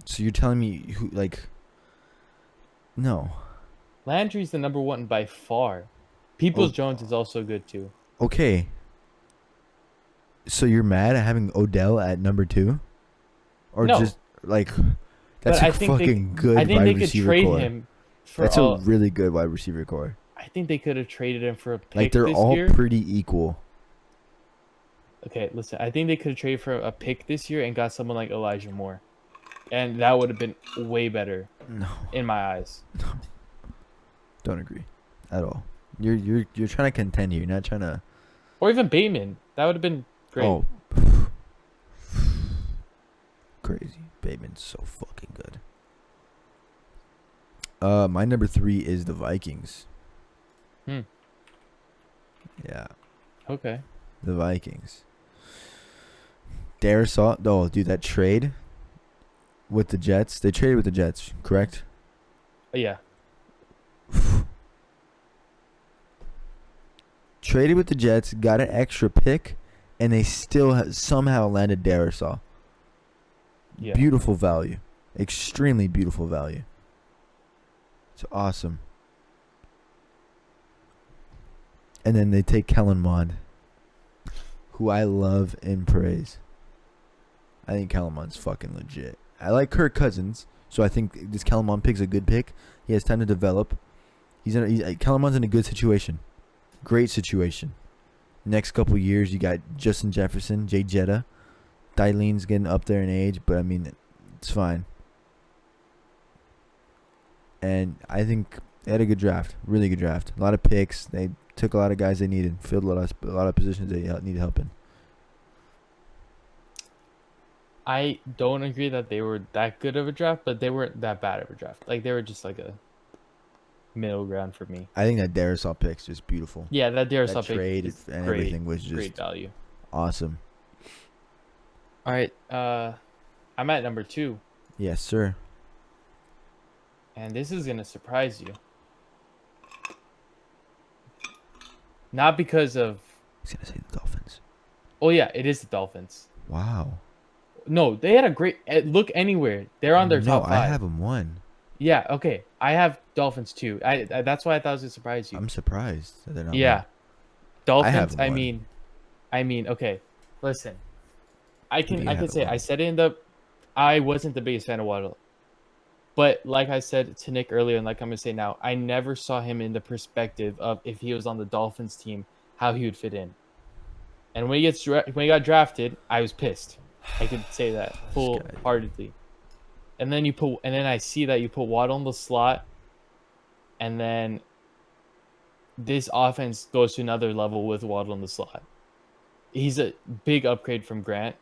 So you're telling me who, like... No. Landry's the number 1 by far. Peoples-Jones is also good too. Okay. So you're mad at having Odell at number 2? Or No. just, like... That's But a I think fucking good I think wide they could receiver trade core. him for That's all. a really good wide receiver core. I think they could have traded him for a pick Like, they're this all year. pretty equal. Okay, listen. I think they could have traded for a pick this year and got someone like Elijah Moore, and that would have been way better No, in my eyes. don't agree at all. You're trying to contend here. You're not trying to. Or even Bateman. That would have been great. Oh, crazy. Bateman's so fucking good. My number 3 is the Vikings. Hmm. Yeah, Okay. the Vikings. Darisaw. Oh, dude, that trade with the Jets. They traded with the Jets, correct? Yeah. Traded with the Jets, got an extra pick, and they still somehow landed Darisaw. Yeah. Beautiful value. Extremely beautiful value. It's awesome. And then they take Kellen Mond, who I love and praise. I think Kellen Mond's fucking legit. I like Kirk Cousins, so I think this Kellen Mond pick's a good pick. He has time to develop. Kellen Mond's in a good situation. Great situation. Next couple years, you got Justin Jefferson, Jay Jetta. Dylene's getting up there in age, but I mean, it's fine. And I think they had a good draft, really good draft. A lot of picks. They took a lot of guys they needed, filled a lot of positions they needed help in. I don't agree that they were that good of a draft, but they weren't that bad of a draft. Like they were just like a middle ground for me. I think that Darisaw pick's just beautiful. Yeah, that Darius That trade is and great, everything was just great value. awesome. All right, I'm at number 2, Yes, sir. and this is gonna surprise you. Not because of. He's gonna say the Dolphins. Oh yeah, it is the Dolphins. Wow. No, they had a great look anywhere. They're on their top 5. I have them one. Yeah, okay. I have Dolphins too. I that's why I thought it was gonna surprise you. I'm surprised that they're not. Yeah, one. Dolphins. them I mean. Okay, listen. I do you can have say them? I said it in the. I wasn't the biggest fan of Waddle, but like I said to Nick earlier, and like I'm gonna say now, I never saw him in the perspective of if he was on the Dolphins team, how he would fit in. And when he got drafted, I was pissed. I could say that full heartedly. And then I see that you put Waddle in the slot, and then this offense goes to another level with Waddle in the slot. He's a big upgrade from Grant.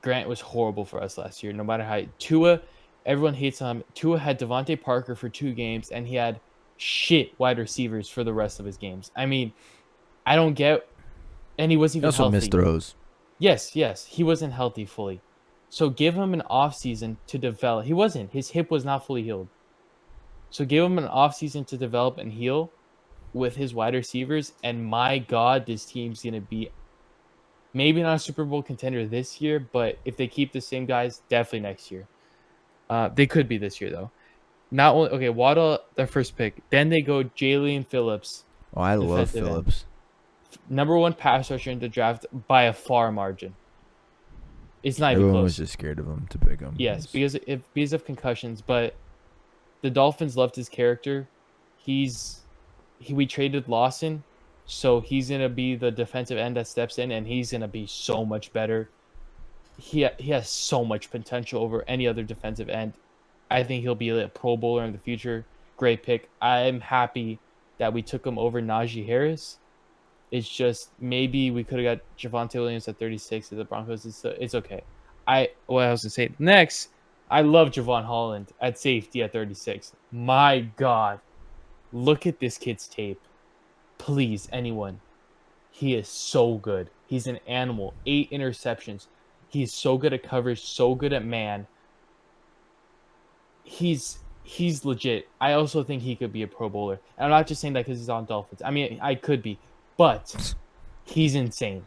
Grant was horrible for us last year. No matter how Tua, everyone hates him. Tua had Devontae Parker for 2 games, and he had shit wide receivers for the rest of his games. I mean, I don't get, and he wasn't He even also healthy. missed throws. Yes, he wasn't healthy fully. So give him an off season to develop. He wasn't. His hip was not fully healed. So give him an off season to develop and heal with his wide receivers. And my God, this team's gonna be maybe not a Super Bowl contender this year, but if they keep the same guys, definitely next year. They could be this year though. Not only okay, Waddle their first pick. Then they go Jalen Phillips, Oh, I love defensive end. Phillips. number 1 pass rusher in the draft by a far margin. It's not even Everyone close. was just scared of him to pick him. Yes, because of concussions, but the Dolphins loved his character. We traded Lawson, so he's gonna be the defensive end that steps in, and he's gonna be so much better. He has so much potential over any other defensive end. I think he'll be a Pro Bowler in the future. Great pick. I'm happy that we took him over Najee Harris. It's just maybe we could have got Javonte Williams at 36 at the Broncos. It's okay. What I was gonna say next, I love Javon Holland at safety at 36. My God, look at this kid's tape. Please, anyone. He is so good. He's an animal. 8 interceptions. He's so good at coverage, so good at man. He's legit. I also think he could be a Pro Bowler. And I'm not just saying that because he's on Dolphins. I mean, I could be, but he's insane.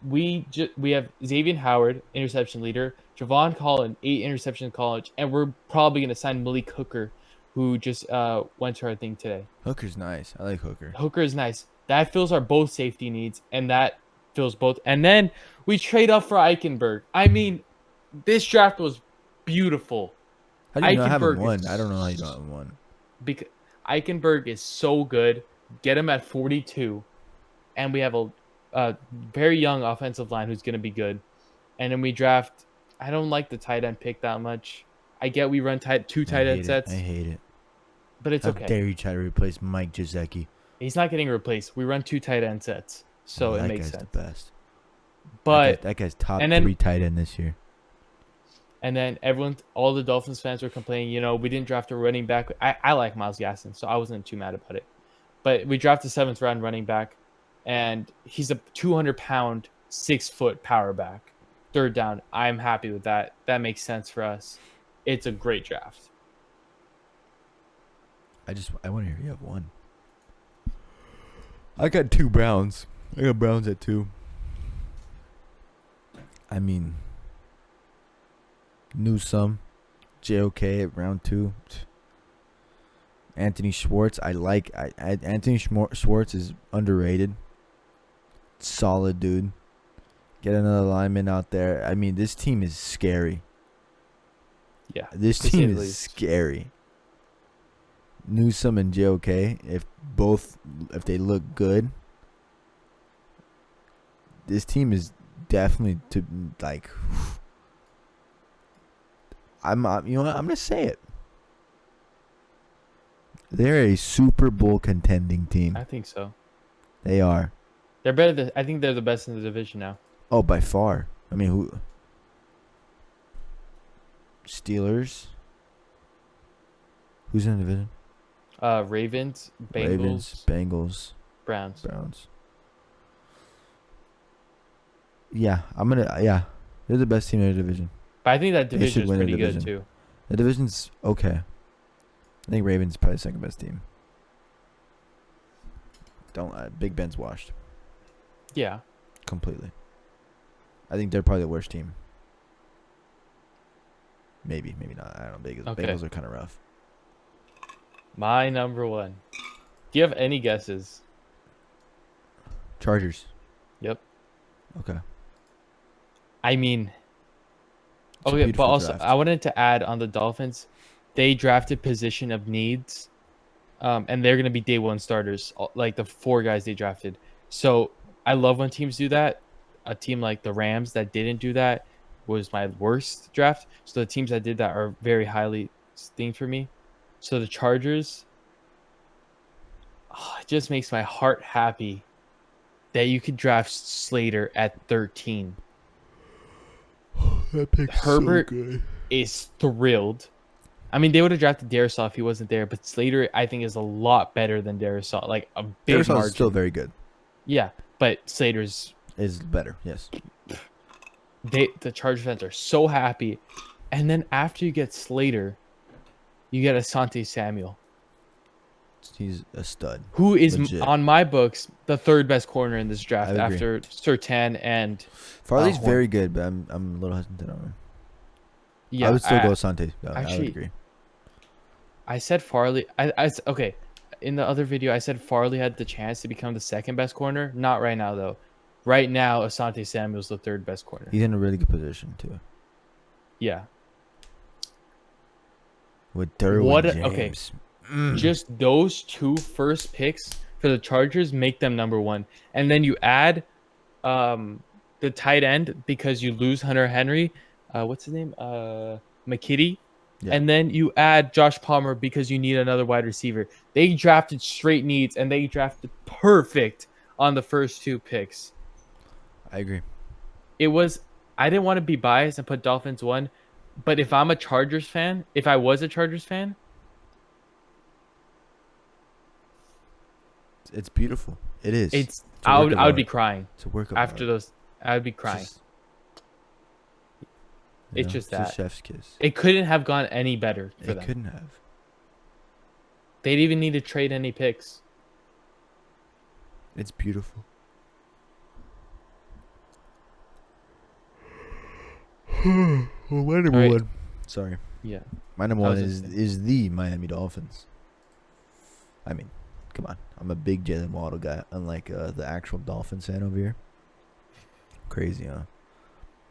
We have Xavier Howard, interception leader, Javon Holland, 8 interceptions in college, and we're probably gonna sign Malik Hooker, who just went to our thing today. Hooker's nice. I like Hooker. Hooker is nice. That fills our both safety needs, and that fills both. And then we trade up for Eichenberg. I mean, this draft was beautiful. How do you not have him Eichenberg one? is- I don't know how you don't have him one. Because Eichenberg is so good. Get him at 42, and we have very young offensive line who's gonna be good, and then we draft. I don't like the tight end pick that much. I get we run two I tight end hate it. I sets, hate it. but it's How okay. dare you try to replace Mike Gesicki? He's not getting replaced. We run two tight end sets, so Oh, it that makes guy's sense. the best. But that guy's top and then- 3 tight end this year. and then all the Dolphins fans were complaining, we didn't draft a running back. I like Myles Gaskin, so I wasn't too mad about it. But we drafted 7th round running back, and he's a 200-pound, 6-foot power back. 3rd down. I'm happy with that. That makes sense for us. It's a great draft. I want to hear you have one. I got 2 Browns. I got Browns at 2. I mean, Newsome, JOK at round 2. Anthony Schwartz, Anthony Schwartz is underrated. Solid dude. Get another lineman out there. I mean, this team is scary. Yeah. This to say team the is least. scary. Newsome and JOK, if they look good, this team is definitely I'm gonna say it. They're a Super Bowl contending team. I think so. They are. They're better. I think they're the best in the division now. Oh, by far. I mean, who? Steelers. Who's in the division? Ravens, Bengals, Browns. Browns. Yeah, they're the best team in the division. But I think that They division should is win the pretty good division. too. The division's okay. I think Ravens probably the second best team. Big Ben's washed Yeah. completely. I think they're probably the worst team. Maybe not. I don't know. Okay. Bengals are kind of rough. My number 1. Do you have any guesses? Chargers. Yep. Okay. I mean, It's a okay, but beautiful also draft. I wanted to add on the Dolphins, they drafted position of needs, and they're gonna be day 1 starters, like the 4 guys they drafted. So I love when teams do that. A team like the Rams that didn't do that was my worst draft. So the teams that did that are very highly esteemed for me. So the Chargers, it just makes my heart happy that you could draft Slater at 13. That pick's Herbert so good. is thrilled. I mean, they would have drafted Darisaw if he wasn't there, but Slater, I think, is a lot better than Darisaw. Like a big Darisaw's margin. still very good. Yeah, but Slater's. Is better. Yes. The Chargers fans are so happy, and then after you get Slater, you get Asante Samuel, He's a stud. who is Legit. on my books the 3rd best corner in this draft I agree. after Sertan and Farley's Horn. very good, but I'm a little hesitant on him. yeah. I would still go Asante. I would actually- agree. I said Farley. Okay. In the other video, I said Farley had the chance to become the 2nd best corner. Not right now, though. Right now, Asante Samuel's the 3rd best corner. He's in a really good position too. Yeah. With Derwin What a- James. okay. Mm. Just those 2 first picks for the Chargers make them number 1. And then you add the tight end because you lose Hunter Henry. What's his name? McKitty. Yeah. And then you add Josh Palmer because you need another wide receiver. They drafted straight needs and they drafted perfect on the first 2 picks. I agree. I didn't want to be biased and put Dolphins 1, but if I was a Chargers fan, It's beautiful. It is. a I work would of be art. crying It's a work of after art. those. I would be It's crying. just- It's just a that. chef's kiss. It couldn't have gone any better for It them. couldn't have. They didn't even need to trade any picks. It's beautiful. Well, my number Alright. 1. Sorry. Yeah. My number I 1 was just is the Miami Dolphins. I mean, come on. I'm a big Jalen Waddle guy, unlike the actual Dolphins fan over here. Crazy, huh?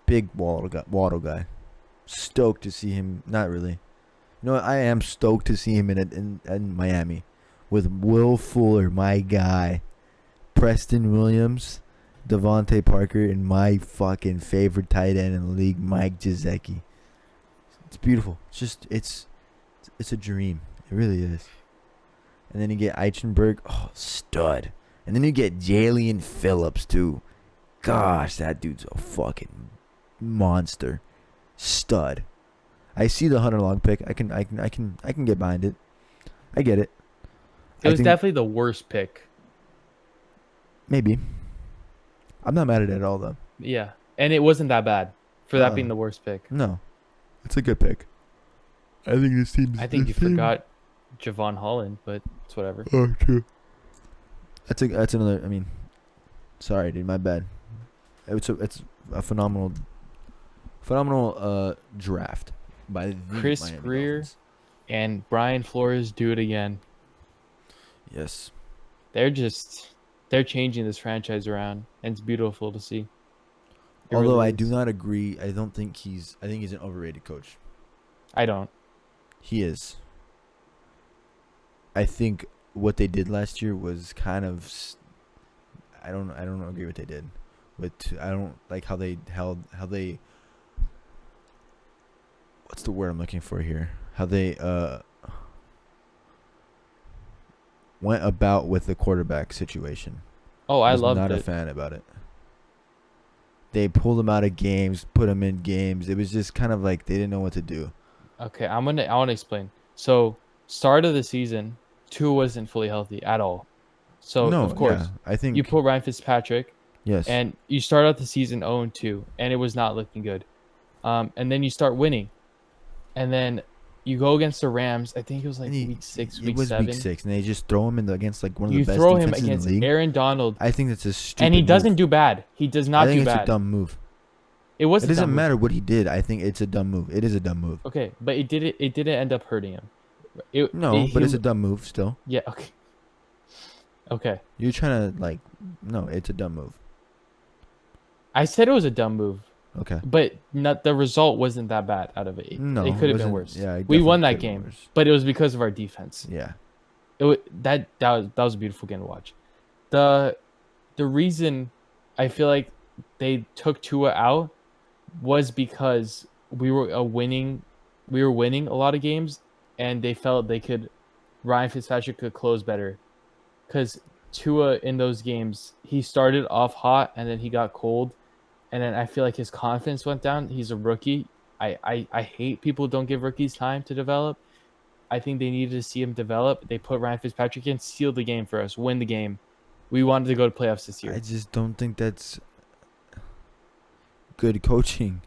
Big Waddle guy. Stoked to see him. Not really. You know what? I am stoked to see him in Miami with Will Fuller, my guy. Preston Williams. Devontae Parker, and my fucking favorite tight end in the league, Mike Gesicki. It's beautiful. It's a dream. It really is. And then you get Eichenberg, oh, stud. And then you get Jalen Phillips too. Gosh, that dude's a fucking monster, stud. I see the Hunter Long pick. I can get behind it. I get it. It was definitely the worst pick. Maybe. I'm not mad at it at all though. Yeah, and it wasn't that bad for that being the worst pick. No, it's a good pick. I think this team's. I think you forgot Javon Holland, but it's whatever. Oh, true. That's another. I mean, sorry, dude. My bad. It's a phenomenal draft by the Chris Miami Greer Dolphins. and Brian Flores do it again. Yes. They're changing this franchise around, and it's beautiful to see. It Although really I do is. not agree. I think he's an overrated coach. I don't. He is. I think what they did last year was kind of. I don't agree what they did, but I don't like how they What's the word I'm looking for here? How they went about with the quarterback situation. Oh, I was loved not a it. fan about it. They pulled him out of games, put him in games. It was just kind of like they didn't know what to do. Okay, I want to explain. So, start of the season, Tua wasn't fully healthy at all. So, No, of course, yeah, I think you put Ryan Fitzpatrick, yes. and you start out the season 0-2, and it was not looking good. And then you start winning, and then you go against the Rams. I think it was like week 6, It week was 7. week 6, and they just throw him against like one of You the best throw him defenses against in the league. Aaron Donald, I think that's a stupid and he move. doesn't do bad. He does not I think do it's bad. a dumb move. It was. It doesn't matter what he did. I think it's a dumb move. It is a dumb move. Okay, but it didn't end up hurting him. But it's a dumb move still. Yeah. Okay. Okay. You're trying to no, it's a dumb move. I said it was a dumb move, Okay. but not the result wasn't that bad out of it. No, it could have been wasn't- worse. yeah, it we won that definitely could've been game, worse. but it was because of our defense. Yeah. That was a beautiful game to watch. The reason I feel like they took Tua out was because we were winning a lot of games, and they felt Ryan Fitzpatrick could close better, because Tua in those games, he started off hot and then he got cold, and then I feel like his confidence went down. He's a rookie. I hate people who don't give rookies time to develop. I think they needed to see him develop. They put Ryan Fitzpatrick in, sealed the game for us, win the game. We wanted to go to playoffs this year. I just don't think that's good coaching.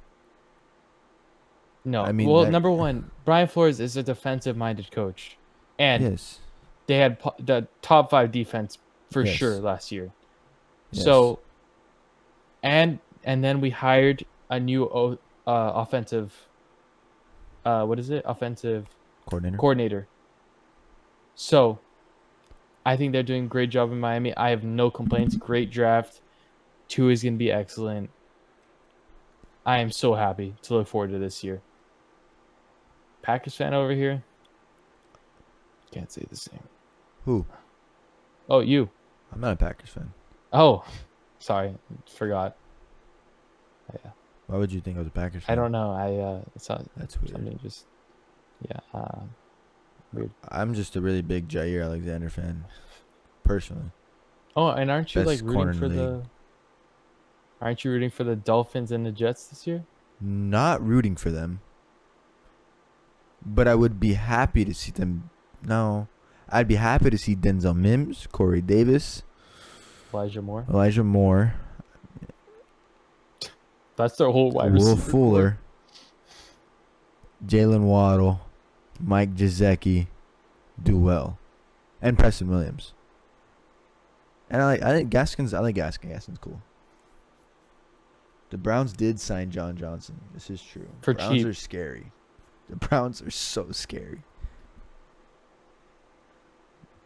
No. I mean, well, that- number one, Brian Flores is a defensive-minded coach, and Yes. they had the top 5 defense for Yes. sure last year. Yes. So, and then we hired a new offensive. What is it? Offensive coordinator. So, I think they're doing a great job in Miami. I have no complaints. Great draft. Tua is gonna be excellent. I am so happy to look forward to this year. Packers fan over here. Can't say the same. Who? Oh, you. I'm not a Packers fan. Oh, sorry, forgot. Yeah, Why would you think I was a Packers fan? I don't know. It's not That's weird. something just. Yeah. Weird. I'm just a really big Jair Alexander fan, personally. Oh, and aren't you Best like corner rooting in for the the? league. Aren't you rooting for the Dolphins and the Jets this year? Not rooting for them, but I would be happy to see them. No, I'd be happy to see Denzel Mims, Corey Davis, Elijah Moore. Elijah Moore, That's their whole wide Will receiver. Fuller, Jalen Waddle, Mike Gesicki do well, and Preston Williams. And I like Gaskins. I like Gaskin. Gaskin's cool. The Browns did sign John Johnson. This is true. For Browns cheap. are scary. The Browns are so scary.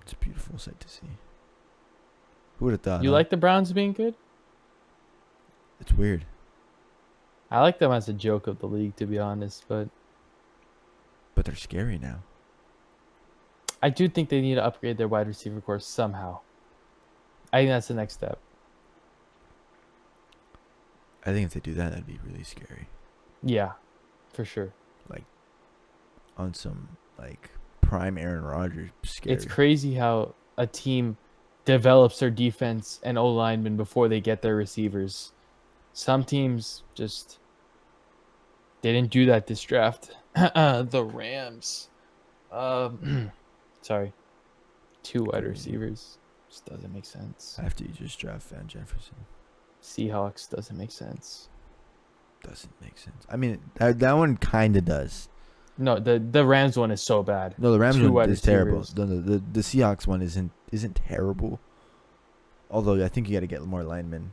It's a beautiful sight to see. Who would have thought? You huh? like the Browns being good? It's weird. I like them as a joke of the league, to be honest, but But they're scary now. I do think they need to upgrade their wide receiver course somehow. I think that's the next step. I think if they do that, that'd be really scary. Yeah, for sure. Like on some like prime Aaron Rodgers, It's scary. crazy how a team develops their defense and O linemen before they get their receivers. Some teams just didn't do that this draft. The Rams. Sorry, two wide Crazy. receivers. Just doesn't make sense. After you just draft Van Jefferson, Seahawks doesn't make sense. doesn't make sense. I mean, that one kind of does. No, the Rams one is so bad. No, the Rams Two one wide is terrible. receivers. The Seahawks one isn't terrible. Although I think you got to get more linemen.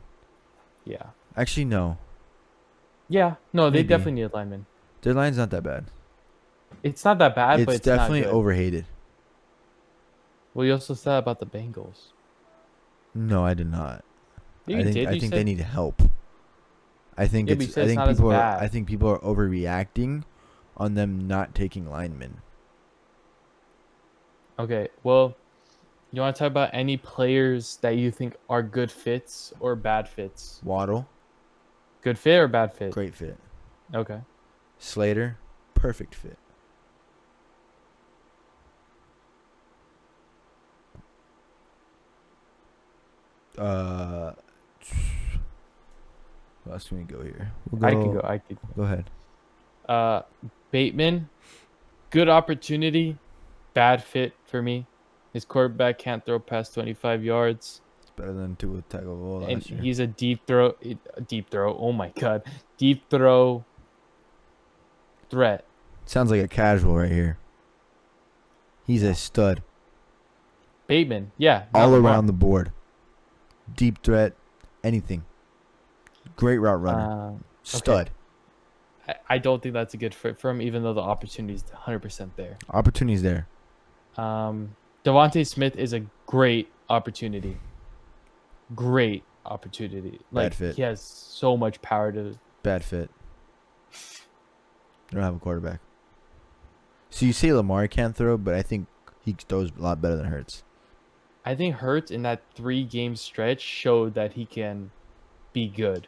Yeah. Actually, no, Yeah. No, they Maybe. definitely need a lineman. their line's not that bad. It's not that bad, but It's it's not definitely good. overhated. Well, you also said about the Bengals. No, I did not. You I think did. I You think said, they need help. I think Yeah, but you it's said I it's think not as people are bad. I think people are overreacting on them not taking linemen. Okay, well, you want to talk about any players that you think are good fits or bad fits? Waddle, Good fit or bad fit? great fit. Okay. Slater, perfect fit. Uh, what else can we go here? I could go. I could. Go ahead. Bateman, good opportunity, bad fit for me. His quarterback can't throw past 25 yards, It's better than Tua Tagovailoa and last year. he's a deep throw. Oh my god, deep throw threat. Sounds like a casual right here. He's a stud Bateman, yeah, not all Lamar. around the board. Deep threat, anything. Great route runner. Stud. I don't think that's a good fit for him, even though the opportunity is 100% there. Opportunities there. Devontae Smith is a great opportunity. Great opportunity. Like fit. he has so much power to. Bad fit. They don't have a quarterback. So you say Lamar can't throw, but I think he throws a lot better than Hurts. I think Hurts in that 3-game stretch showed that he can be good,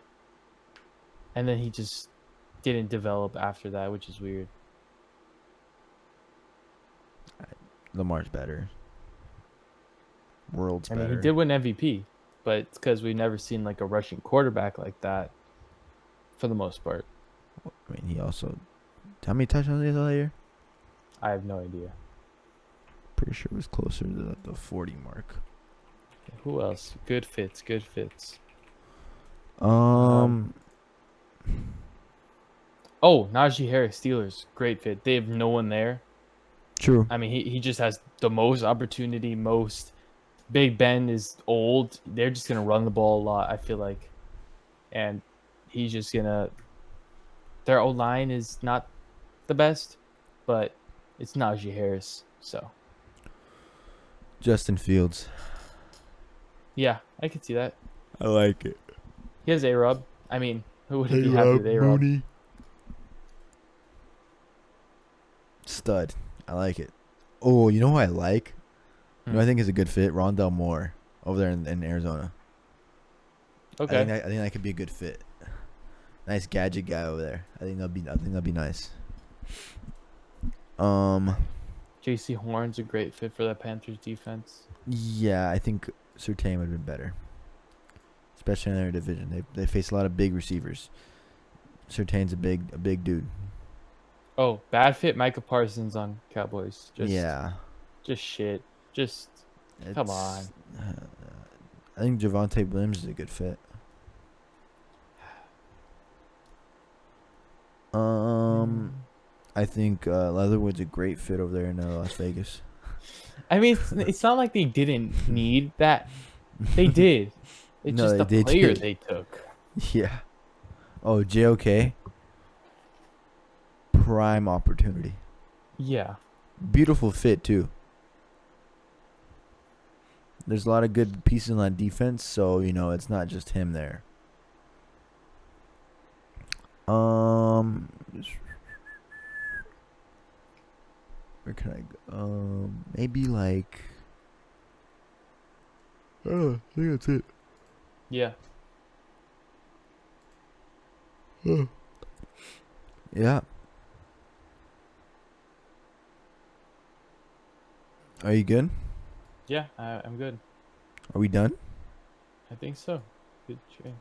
and then he just didn't develop after that, which is weird. Lamar's better. World's I mean, better. he did win MVP, but it's because we've never seen like a rushing quarterback like that, for the most part. I mean, he also. How many touchdowns did he have that year? I have no idea. Pretty sure it was closer to the 40 mark. Who else? Good fits. Good fits. Um, Oh, Najee Harris, Steelers, great fit. They have no one there. true. I mean, he just has the most opportunity, most. Big Ben is old. They're just gonna run the ball a lot, I feel like, and he's just gonna. Their O line is not the best, but it's Najee Harris, so Justin Fields. yeah, I could see that. I like it. He has A-Rob. I mean, who would be happy with A-Rob? Mooney. Stud. I like it. Oh, you know who I like? You know who I think is a good fit? Rondell Moore over there in Arizona. Okay. I think that could be a good fit. Nice gadget guy over there. I think that'll be nice. J.C. Horn's a great fit for that Panthers defense. Yeah, I think Surtain would have been better, especially in their division. They face a lot of big receivers. Surtain's a big dude. Oh, bad fit Micah Parsons on Cowboys. Yeah. Just shit. Just come on. I think Javonte Williams is a good fit. I think Leatherwood's a great fit over there in Las Vegas. I mean, it's not like they didn't need that. They did. It's No, just the they player did. they took. Yeah. Oh, JOK. Prime opportunity. Yeah. Beautiful fit too. There's a lot of good pieces on defense, so it's not just him there. Where can I go? Maybe like. I think that's it. Yeah. Yeah. Are you good? Yeah, I'm good. Are we done? I think so. Good trade.